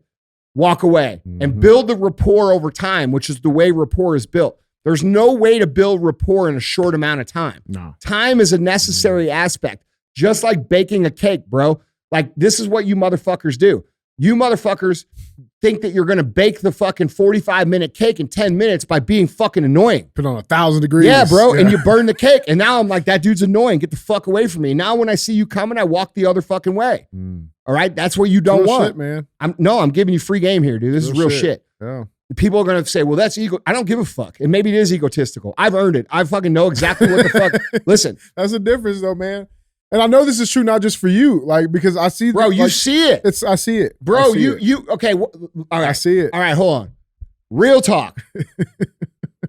A: Walk away and build the rapport over time, which is the way rapport is built. There's no way to build rapport in a short amount of time.
B: No.
A: Time is a necessary aspect, just like baking a cake, bro. Like, this is what you motherfuckers do. You motherfuckers think that you're going to bake the fucking 45-minute cake in 10 minutes by being fucking annoying.
B: Put on 1,000 degrees.
A: Yeah, bro. And you burn the cake. And now I'm like, that dude's annoying. Get the fuck away from me. Now when I see you coming, I walk the other fucking way. All right? That's what you don't want.
B: Shit, man.
A: I'm giving you free game here, dude. This is real shit.
B: Yeah.
A: People are going to say, well, that's ego. I don't give a fuck. And maybe it is egotistical. I've earned it. I fucking know exactly what the fuck. Listen.
B: That's the difference though, man. And I know this is true not just for you, like, because I see,
A: bro, you see it.
B: I see it,
A: bro.
B: See
A: you okay? All right,
B: I see it.
A: All right, hold on. Real talk.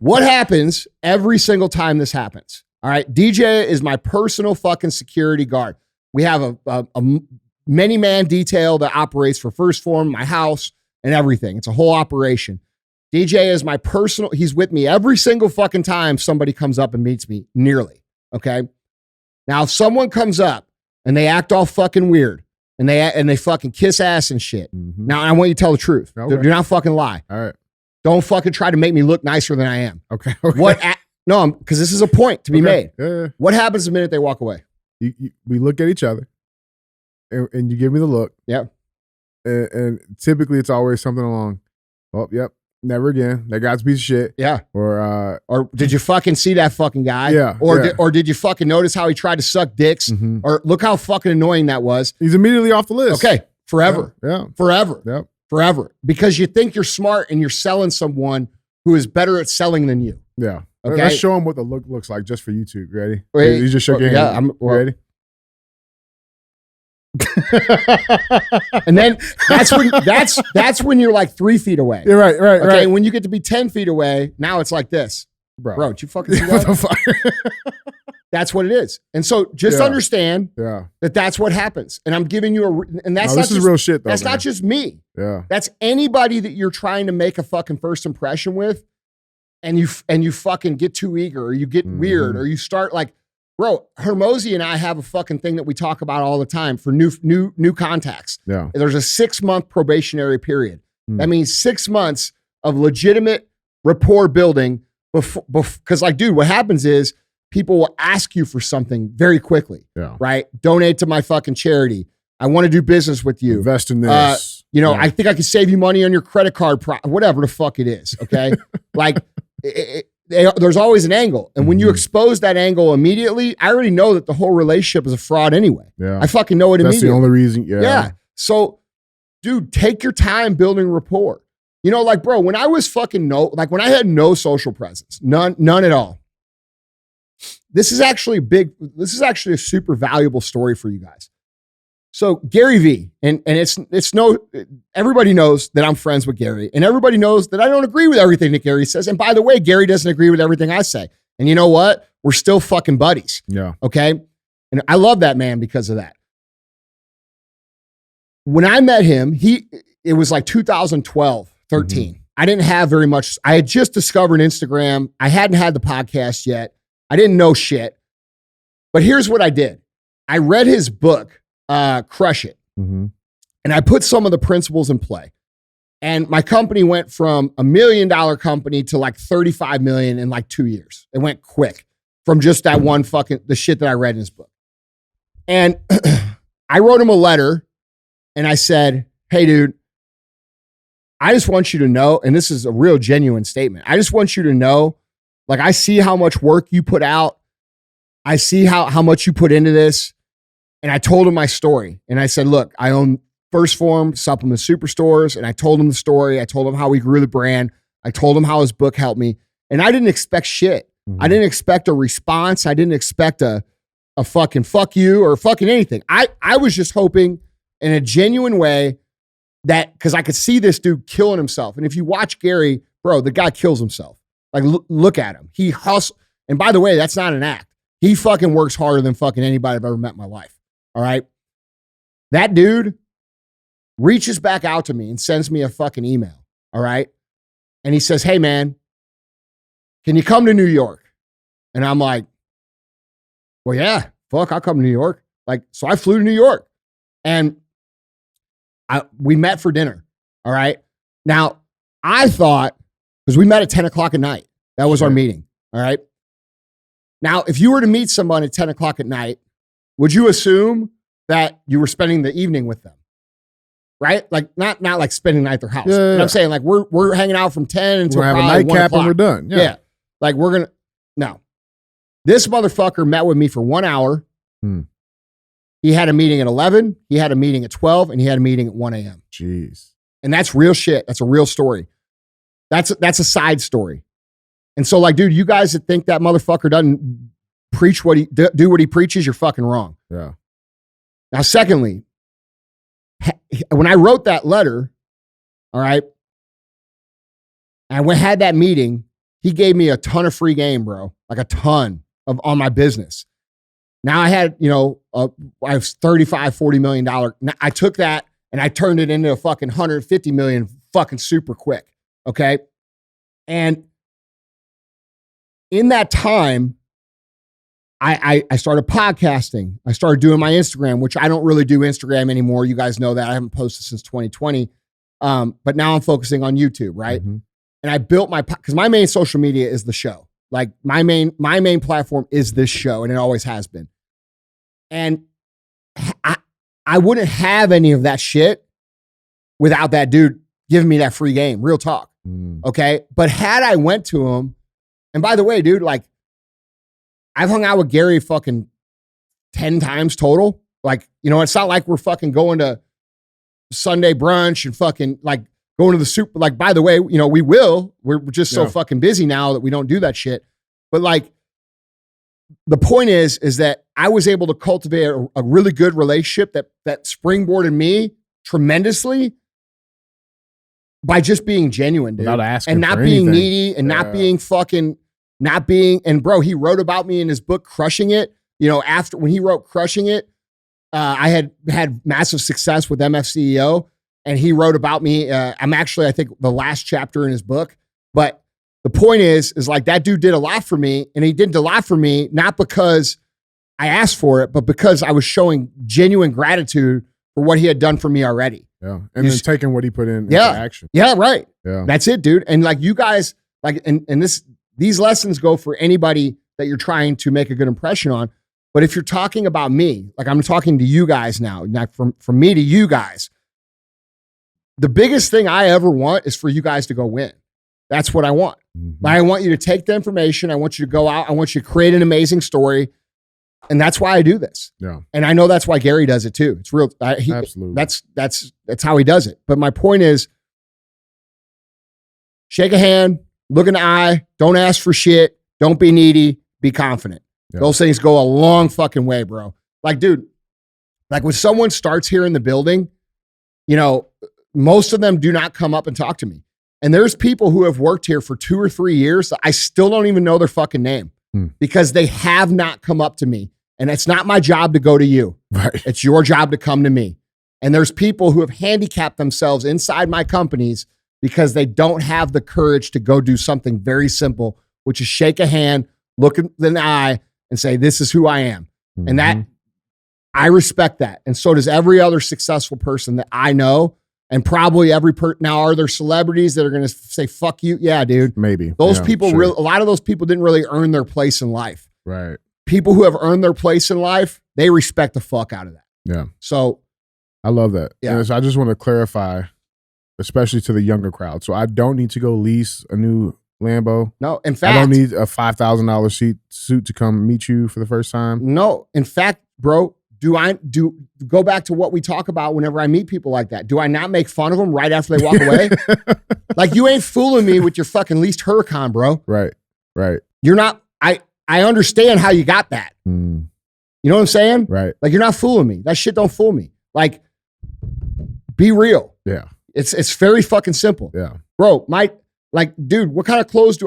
A: What happens every single time this happens? All right, DJ is my personal fucking security guard. We have a many man detail that operates for First Form, my house, and everything. It's a whole operation. DJ is my personal. He's with me every single fucking time somebody comes up and meets me. Nearly. Okay. Now, if someone comes up and they act all fucking weird and they fucking kiss ass and shit. Now, I want you to tell the truth.
B: Okay.
A: Do not fucking lie.
B: All right.
A: Don't fucking try to make me look nicer than I am.
B: Okay.
A: No, because this is a point to be made.
B: Yeah.
A: What happens the minute they walk away?
B: We look at each other and you give me the look.
A: Yeah.
B: And typically it's always something along, oh, yep. Never again. That guy's a piece of shit.
A: Yeah.
B: Or
A: did you fucking see that fucking guy?
B: Yeah.
A: Or did you fucking notice how he tried to suck dicks? Or look how fucking annoying that was.
B: He's immediately off the list.
A: Okay. Forever.
B: Yeah.
A: Forever.
B: Yep.
A: Forever. Because you think you're smart and you're selling someone who is better at selling than you.
B: Yeah.
A: Okay.
B: Let's show him what the look looks like just for YouTube. Ready?
A: Wait,
B: you just shook your hand.
A: Yeah.
B: Ready?
A: And then that's when you're like 3 feet away.
B: Yeah, right.
A: Okay. And when you get to be 10 feet away, now it's like this.
B: Bro,
A: Bro, did you fucking see
B: what
A: that?
B: the fuck?
A: That's what it is. And so just
B: Yeah.
A: understand
B: Yeah.
A: that that's what happens. And I'm giving you and that's
B: No,
A: not
B: this
A: just,
B: is real shit, though.
A: that's
B: man.
A: not just me.
B: Yeah.
A: That's anybody that you're trying to make a fucking first impression with, and you fucking get too eager, or you get weird, or you start like, bro, Hermosi and I have a fucking thing that we talk about all the time for new contacts.
B: Yeah.
A: There's a 6-month probationary period. That means 6 months of legitimate rapport building before, because like, dude, what happens is people will ask you for something very quickly.
B: Yeah.
A: Right? Donate to my fucking charity. I want to do business with you.
B: Invest in this.
A: You know,
B: Yeah.
A: I think I can save you money on your credit card, whatever the fuck it is. Okay. Like there's always an angle. And when you expose that angle immediately, I already know that the whole relationship is a fraud anyway.
B: Yeah.
A: I fucking know it
B: That's
A: immediately.
B: the only reason. Yeah.
A: Yeah. So, dude, take your time building rapport. You know, like, bro, when I was fucking when I had no social presence, none at all. This is actually a super valuable story for you guys. So Gary V, and everybody knows that I'm friends with Gary, and everybody knows that I don't agree with everything that Gary says. And by the way, Gary doesn't agree with everything I say. And you know what? We're still fucking buddies.
B: Yeah.
A: Okay. And I love that man because of that. When I met him, it was like 2012, 13. I didn't have very much. I had just discovered Instagram. I hadn't had the podcast yet. I didn't know shit. But here's what I did. I read his book, Crush It.
B: Mm-hmm.
A: And I put some of the principles in play. And my company went from $1 million company to like 35 million in like 2 years. It went quick from just that one the shit that I read in his book. And I wrote him a letter and I said, hey, dude, I just want you to know, and this is a real genuine statement. I just want you to know, like, I see how much work you put out. I see how much you put into this. And I told him my story. And I said, look, I own First Form Supplement Superstores. And I told him the story. I told him how we grew the brand. I told him how his book helped me. And I didn't expect shit. I didn't expect a response. I didn't expect a fucking fuck you or fucking anything. I was just hoping in a genuine way that, because I could see this dude killing himself. And if you watch Gary, bro, the guy kills himself. Like, look at him. He hustles. And by the way, that's not an act. He fucking works harder than fucking anybody I've ever met in my life. All right. That dude reaches back out to me and sends me a fucking email. All right. And he says, hey, man, can you come to New York? And I'm like, well, yeah, fuck, I'll come to New York. Like, so I flew to New York and we met for dinner. All right. Now, I thought, because we met at 10 o'clock at night. That was our meeting. All right. Now, if you were to meet someone at 10 o'clock at night, would you assume that you were spending the evening with them? Right? Like, not like spending the night at their house.
B: Yeah.
A: But I'm saying, like, we're hanging out from 10 until
B: We're gonna have a
A: probably 1
B: nightcap and
A: o'clock.
B: we're done.
A: Yeah. Like, no. This motherfucker met with me for 1 hour. He had a meeting at 11. He had a meeting at 12. And he had a meeting at 1 a.m.
B: Jeez.
A: And that's real shit. That's a real story. That's a side story. And so, like, dude, you guys that think that motherfucker doesn't preach do what he preaches, you're fucking wrong.
B: Yeah.
A: Now, secondly, when I wrote that letter, all right, and we had that meeting, he gave me a ton of free game, bro, like a ton on my business. Now I had, I was $35-40 million. I took that and I turned it into a fucking 150 million fucking super quick. Okay. And in that time, I started podcasting. I started doing my Instagram, which I don't really do Instagram anymore. You guys know that. I haven't posted since 2020. But now I'm focusing on YouTube, right?
B: Mm-hmm.
A: And I built because my main social media is the show. Like my main platform is this show, and it always has been. And I wouldn't have any of that shit without that dude giving me that free game. Real talk. Okay. But had I went to him, and by the way, dude, like, I've hung out with Gary fucking 10 times total. Like, it's not like we're fucking going to Sunday brunch and fucking like going to the super. Like, by the way, we will. We're just so fucking busy now that we don't do that shit. But like, the point is that I was able to cultivate a really good relationship that springboarded me tremendously by just being genuine, dude.
B: Without asking
A: and not
B: for
A: being
B: anything.
A: needy and not being fucking not being, and bro, he wrote about me in his book, Crushing It. You know, after when he wrote Crushing It, I had massive success with MFCEO, and he wrote about me. I'm actually, I think, the last chapter in his book. But the point is like that dude did a lot for me, and he did a lot for me, not because I asked for it, but because I was showing genuine gratitude for what he had done for me already.
B: Yeah. And then taking what he put in into action.
A: Yeah, right.
B: Yeah.
A: That's it, dude. And like you guys, like, and these lessons go for anybody that you're trying to make a good impression on. But if you're talking about me, like I'm talking to you guys now, from me to you guys, the biggest thing I ever want is for you guys to go win. That's what I want.
B: Mm-hmm.
A: I want you to take the information. I want you to go out. I want you to create an amazing story. And that's why I do this.
B: Yeah.
A: And I know that's why Gary does it too. It's real.
B: Absolutely.
A: That's how he does it. But my point is, shake a hand, look in the eye, don't ask for shit, don't be needy, be confident.
B: Yeah.
A: Those things go a long fucking way, bro. Like, dude, like when someone starts here in the building, you know, most of them do not come up and talk to me. And there's people who have worked here for 2 or 3 years that I still don't even know their fucking name because they have not come up to me. And it's not my job to go to you.
B: Right.
A: It's your job to come to me. And there's people who have handicapped themselves inside my companies because they don't have the courage to go do something very simple, which is shake a hand, look in the eye, and say, this is who I am.
B: Mm-hmm.
A: And that, I respect that. And so does every other successful person that I know. And probably now, are there celebrities that are going to say, fuck you? Yeah, dude.
B: Maybe.
A: Those people, a lot of those people didn't really earn their place in life.
B: Right.
A: People who have earned their place in life, they respect the fuck out of that.
B: Yeah.
A: So
B: I love that.
A: Yeah.
B: And so I just want to clarify, especially to the younger crowd. So I don't need to go lease a new Lambo.
A: No, in fact,
B: I don't need a $5,000 suit to come meet you for the first time.
A: No, in fact, bro, do go back to what we talk about whenever I meet people like that. Do I not make fun of them right after they walk away? Like, you ain't fooling me with your fucking leased Huracan, bro.
B: Right. Right.
A: You're not, I understand how you got that.
B: Mm.
A: You know what I'm saying?
B: Right.
A: Like, you're not fooling me. That shit don't fool me. Like, be real.
B: Yeah.
A: It's very fucking simple.
B: Yeah.
A: Bro, dude, what kind of clothes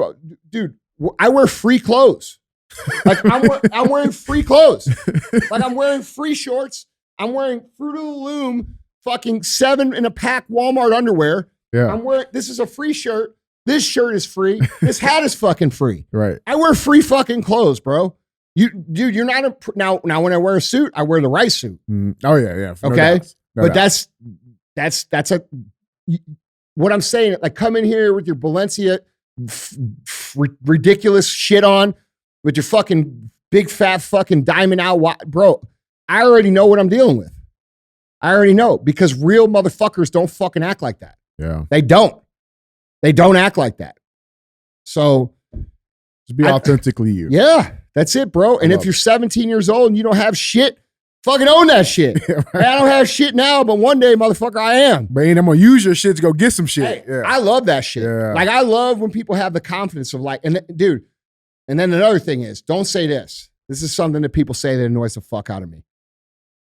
A: I wear free clothes. Like, I'm wearing free clothes. Like, I'm wearing free shorts. I'm wearing Fruit of the Loom fucking 7 in a pack Walmart underwear.
B: Yeah.
A: This is a free shirt. This shirt is free. This hat is fucking free.
B: Right.
A: I wear free fucking clothes, bro. Dude, you're not now when I wear a suit, I wear the right suit.
B: Oh yeah, yeah. No
A: okay.
B: doubts. No
A: But
B: doubts.
A: that's what I'm saying. Like, come in here with your Balenciaga ridiculous shit on, with your fucking big fat fucking diamond out, bro. I already know what I'm dealing with. I already know, because real motherfuckers don't fucking act like that.
B: Yeah.
A: They don't act like that. So
B: just be authentically you.
A: Yeah, that's it, bro. And if you're 17 years old and you don't have shit, fucking own that shit.
B: Yeah, right.
A: Hey, I don't have shit now, but one day, motherfucker, I am.
B: But I'm gonna use your shit to go get some shit.
A: Hey, I love that shit.
B: Yeah.
A: Like, I love when people have the confidence of like, dude, and then another thing is, don't say this. This is something that people say that annoys the fuck out of me.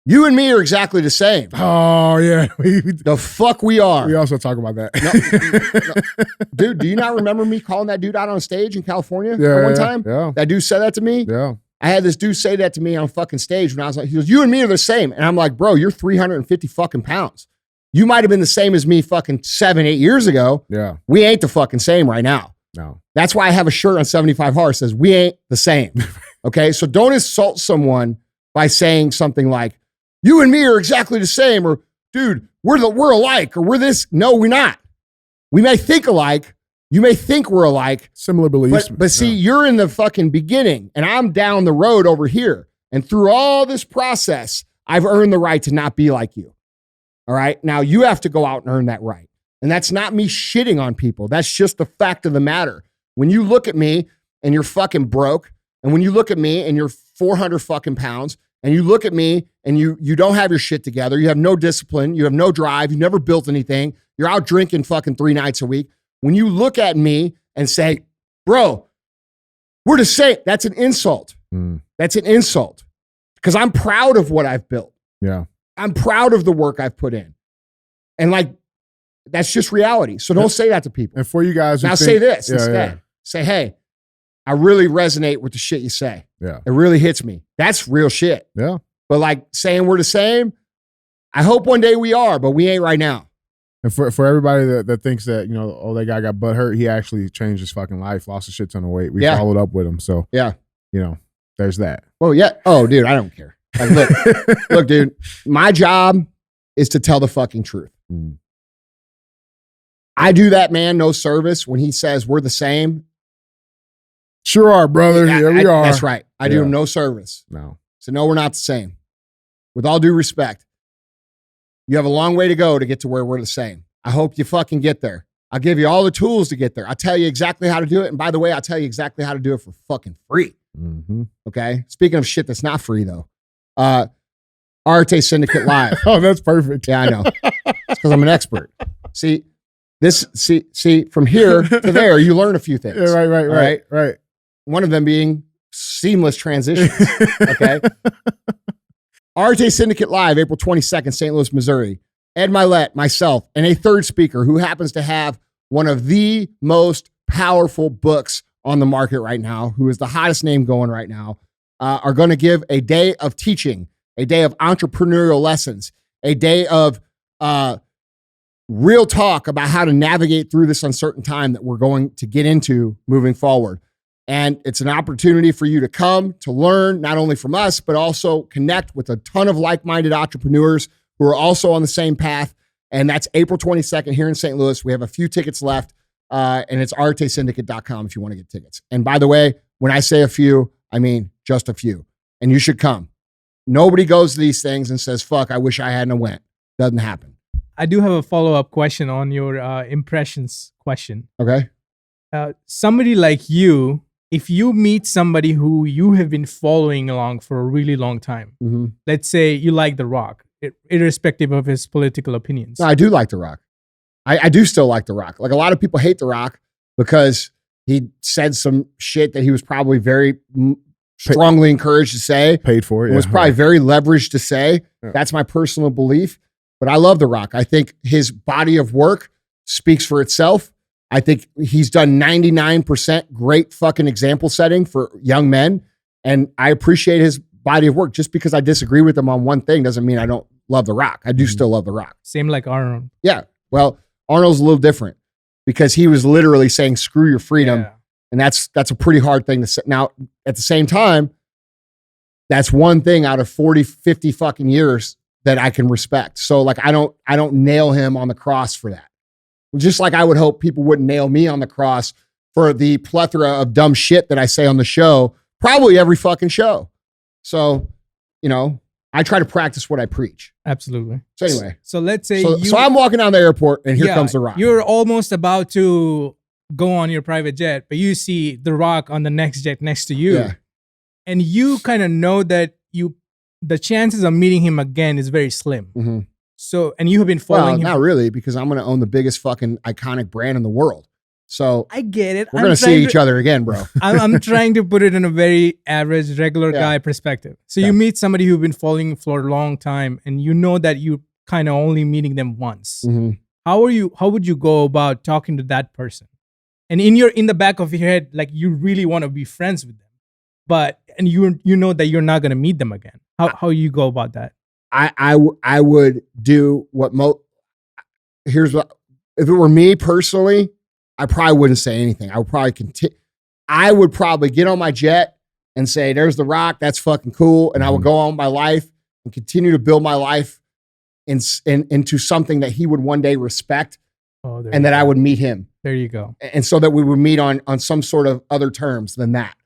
A: You and me are exactly the same.
B: Oh yeah.
A: The fuck we are.
B: We also talk about that.
A: No. Dude, do you not remember me calling that dude out on stage in California
B: Yeah,
A: one time?
B: Yeah.
A: That dude said that to me.
B: Yeah.
A: I had this dude say that to me on fucking stage when I was like, he goes, you and me are the same. And I'm like, bro, you're 350 fucking pounds. You might have been the same as me fucking 7-8 years ago.
B: Yeah.
A: We ain't the fucking same right now.
B: No.
A: That's why I have a shirt on 75 Hard that says we ain't the same. Okay. So don't insult someone by saying something like, you and me are exactly the same, or dude, we're alike, or we're this. No, we're not. We may think alike. You may think we're alike.
B: Similar beliefs.
A: But see, you're in the fucking beginning and I'm down the road over here. And through all this process, I've earned the right to not be like you. All right. Now you have to go out and earn that right. And that's not me shitting on people. That's just the fact of the matter. When you look at me and you're fucking broke, and when you look at me and you're 400 fucking pounds, and you look at me and you don't have your shit together, you have no discipline, you have no drive, you never built anything, you're out drinking fucking 3 nights a week. When you look at me and say, bro, we're the same, that's an insult. That's an insult. Because I'm proud of what I've built.
B: Yeah.
A: I'm proud of the work I've put in. And like, that's just reality. So don't say that to people.
B: And for you guys,
A: now say this instead. Say, hey, I really resonate with the shit you say.
B: Yeah.
A: It really hits me. That's real shit.
B: Yeah.
A: But like saying we're the same, I hope one day we are, but we ain't right now.
B: And for everybody that thinks that, you know, oh, that guy got butt hurt, he actually changed his fucking life, lost a shit ton of weight. We followed up with him. So,
A: yeah,
B: you know, there's that.
A: Well, yeah. Oh, dude, I don't care. Like, look, dude, my job is to tell the fucking truth.
B: Mm.
A: I do that man no service when he says we're the same.
B: Sure are, brother. Yeah, we are.
A: That's right. I do him no service.
B: No.
A: So no, we're not the same. With all due respect, you have a long way to go to get to where we're the same. I hope you fucking get there. I'll give you all the tools to get there. I'll tell you exactly how to do it. And by the way, I'll tell you exactly how to do it for fucking free.
B: Mm-hmm.
A: Okay. Speaking of shit that's not free though, Arte Syndicate Live.
B: Oh, that's perfect.
A: Yeah, I know. It's because I'm an expert. See, from here to there, you learn a few things.
B: Yeah, right.
A: One of them being seamless transitions. Okay. Arte Syndicate Live, April 22nd, St. Louis, Missouri. Ed Milet, myself, and a third speaker who happens to have one of the most powerful books on the market right now, who is the hottest name going right now, are going to give a day of teaching, a day of entrepreneurial lessons, a day of real talk about how to navigate through this uncertain time that we're going to get into moving forward. And it's an opportunity for you to come to learn not only from us, but also connect with a ton of like-minded entrepreneurs who are also on the same path. And that's April 22nd here in St. Louis. We have a few tickets left, and it's artesyndicate.com if you want to get tickets. And by the way, when I say a few, I mean just a few. And you should come. Nobody goes to these things and says, fuck, I wish I hadn't went. Doesn't happen.
E: I do have a follow-up question on your impressions question.
A: Okay.
E: Somebody like you, if you meet somebody who you have been following along for a really long time, let's say you like The Rock, irrespective of his political opinions.
A: No, I do like The Rock. I do still like The Rock. Like a lot of people hate The Rock because he said some shit that he was probably very strongly encouraged to say.
B: Paid for it.
A: It was probably very leveraged to say. Yeah. That's my personal belief. But I love The Rock. I think his body of work speaks for itself. I think he's done 99% great fucking example setting for young men. And I appreciate his body of work. Just because I disagree with him on one thing doesn't mean I don't love The Rock. I do still love The Rock.
E: Same like Arnold.
A: Yeah. Well, Arnold's a little different because he was literally saying, screw your freedom. Yeah. And that's a pretty hard thing to say. Now, at the same time, that's one thing out of 40, 50 fucking years that I can respect. So like, I don't nail him on the cross for that. Just like I would hope people wouldn't nail me on the cross for the plethora of dumb shit that I say on the show, probably every fucking show. So, you know, I try to practice what I preach.
E: Absolutely.
A: So anyway.
E: So let's say
A: so I'm walking down the airport and here comes The Rock.
E: You're almost about to go on your private jet, but you see The Rock on the next jet next to you. Yeah. And you kind of know that the chances of meeting him again is very slim. Mm-hmm. So, and you have been following him.
A: Not really, because I'm going to own the biggest fucking iconic brand in the world. So
E: I get it.
A: We're going to see each other again, bro.
E: I'm trying to put it in a very average, regular guy perspective. So you meet somebody who've been following for a long time, and you know that you kind of only meeting them once. Mm-hmm. How would you go about talking to that person? And in the back of your head, like you really want to be friends with them, and you know that you're not going to meet them again. How you go about that?
A: I would do what here's what, if it were me personally, I probably wouldn't say anything. I would probably I would probably get on my jet and say, there's The Rock. That's fucking cool. And I would go on my life and continue to build my life into something that he would one day respect. And that I would meet him.
E: There you go.
A: And so that we would meet on some sort of other terms than that.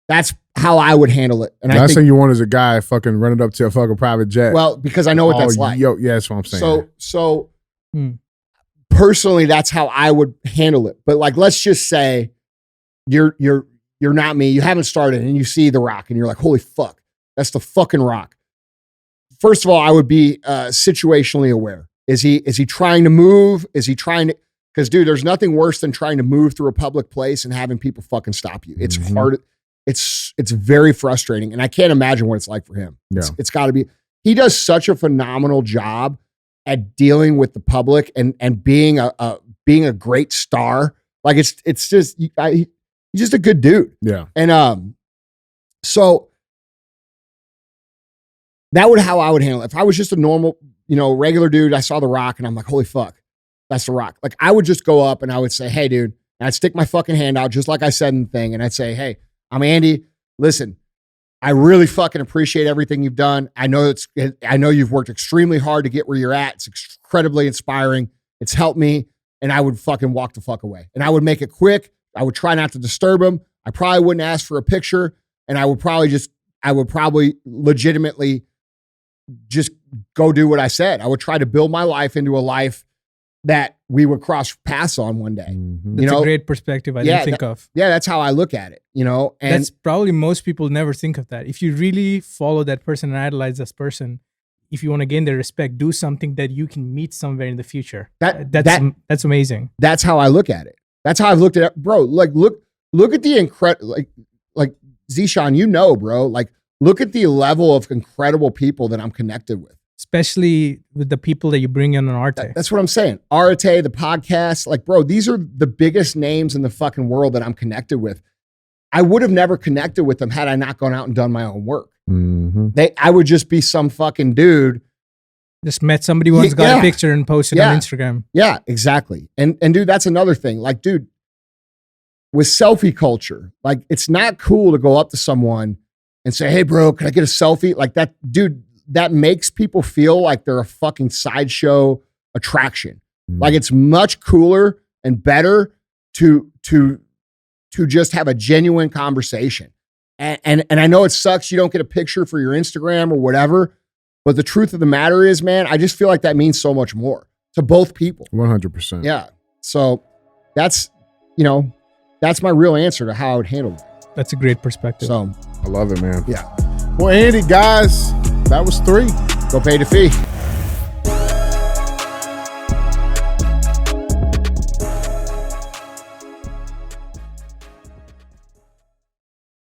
A: That's how I would handle it. And
B: last thing you want is a guy fucking running up to a fucking private jet.
A: Well, because I know what that's like.
B: Yeah, that's what I'm saying.
A: So personally, that's how I would handle it. But like, let's just say you're not me. You haven't started and you see The Rock and you're like, holy fuck, that's the fucking Rock. First of all, I would be situationally aware. Is he trying to move? Is he trying to? Because dude, there's nothing worse than trying to move through a public place and having people fucking stop you. It's hard. It's very frustrating, and I can't imagine what it's like for him.
B: Yeah.
A: It's got to be. He does such a phenomenal job at dealing with the public and being a great star. Like it's just He's just a good dude.
B: Yeah.
A: And so that would how I would handle it. If I was just a normal, regular dude, I saw The Rock and I'm like, holy fuck, that's The Rock. Like I would just go up and I would say, hey, dude, and I'd stick my fucking hand out just like I said in the thing. And I'd say, hey, I'm Andy. Listen, I really fucking appreciate everything you've done. I know you've worked extremely hard to get where you're at. It's incredibly inspiring. It's helped me. And I would fucking walk the fuck away. And I would make it quick. I would try not to disturb him. I probably wouldn't ask for a picture. And I would probably legitimately just go do what I said. I would try to build my life into a life that we would cross paths on one day.
B: Mm-hmm.
E: That's a great perspective I didn't think of.
A: Yeah, that's how I look at it, and
E: that's probably most people never think of that. If you really follow that person and idolize this person, if you want to gain their respect, do something that you can meet somewhere in the future. That's amazing.
A: That's how I look at it. That's how I've looked at it. Bro, like look at the incredible, like Zishan, bro, like look at the level of incredible people that I'm connected with.
E: Especially with the people that you bring in on Arte.
A: That's what I'm saying. Arte, the podcast, like, bro, these are the biggest names in the fucking world that I'm connected with. I would have never connected with them had I not gone out and done my own work.
B: Mm-hmm.
A: I would just be some fucking dude.
E: Just met somebody once, got a picture and posted on Instagram.
A: Yeah, exactly. And dude, that's another thing. Like, dude, with selfie culture, like, it's not cool to go up to someone and say, hey, bro, can I get a selfie? Like that, dude, that makes people feel like they're a fucking sideshow attraction. Mm. Like it's much cooler and better to just have a genuine conversation. And I know it sucks you don't get a picture for your Instagram or whatever, but the truth of the matter is, man, I just feel like that means so much more to both people.
B: 100%.
A: Yeah. So that's my real answer to how I would handle it.
E: That's a great perspective.
B: So I love it, man.
A: Yeah.
B: Well, Andy, guys, that was 3.
A: Go pay the fee.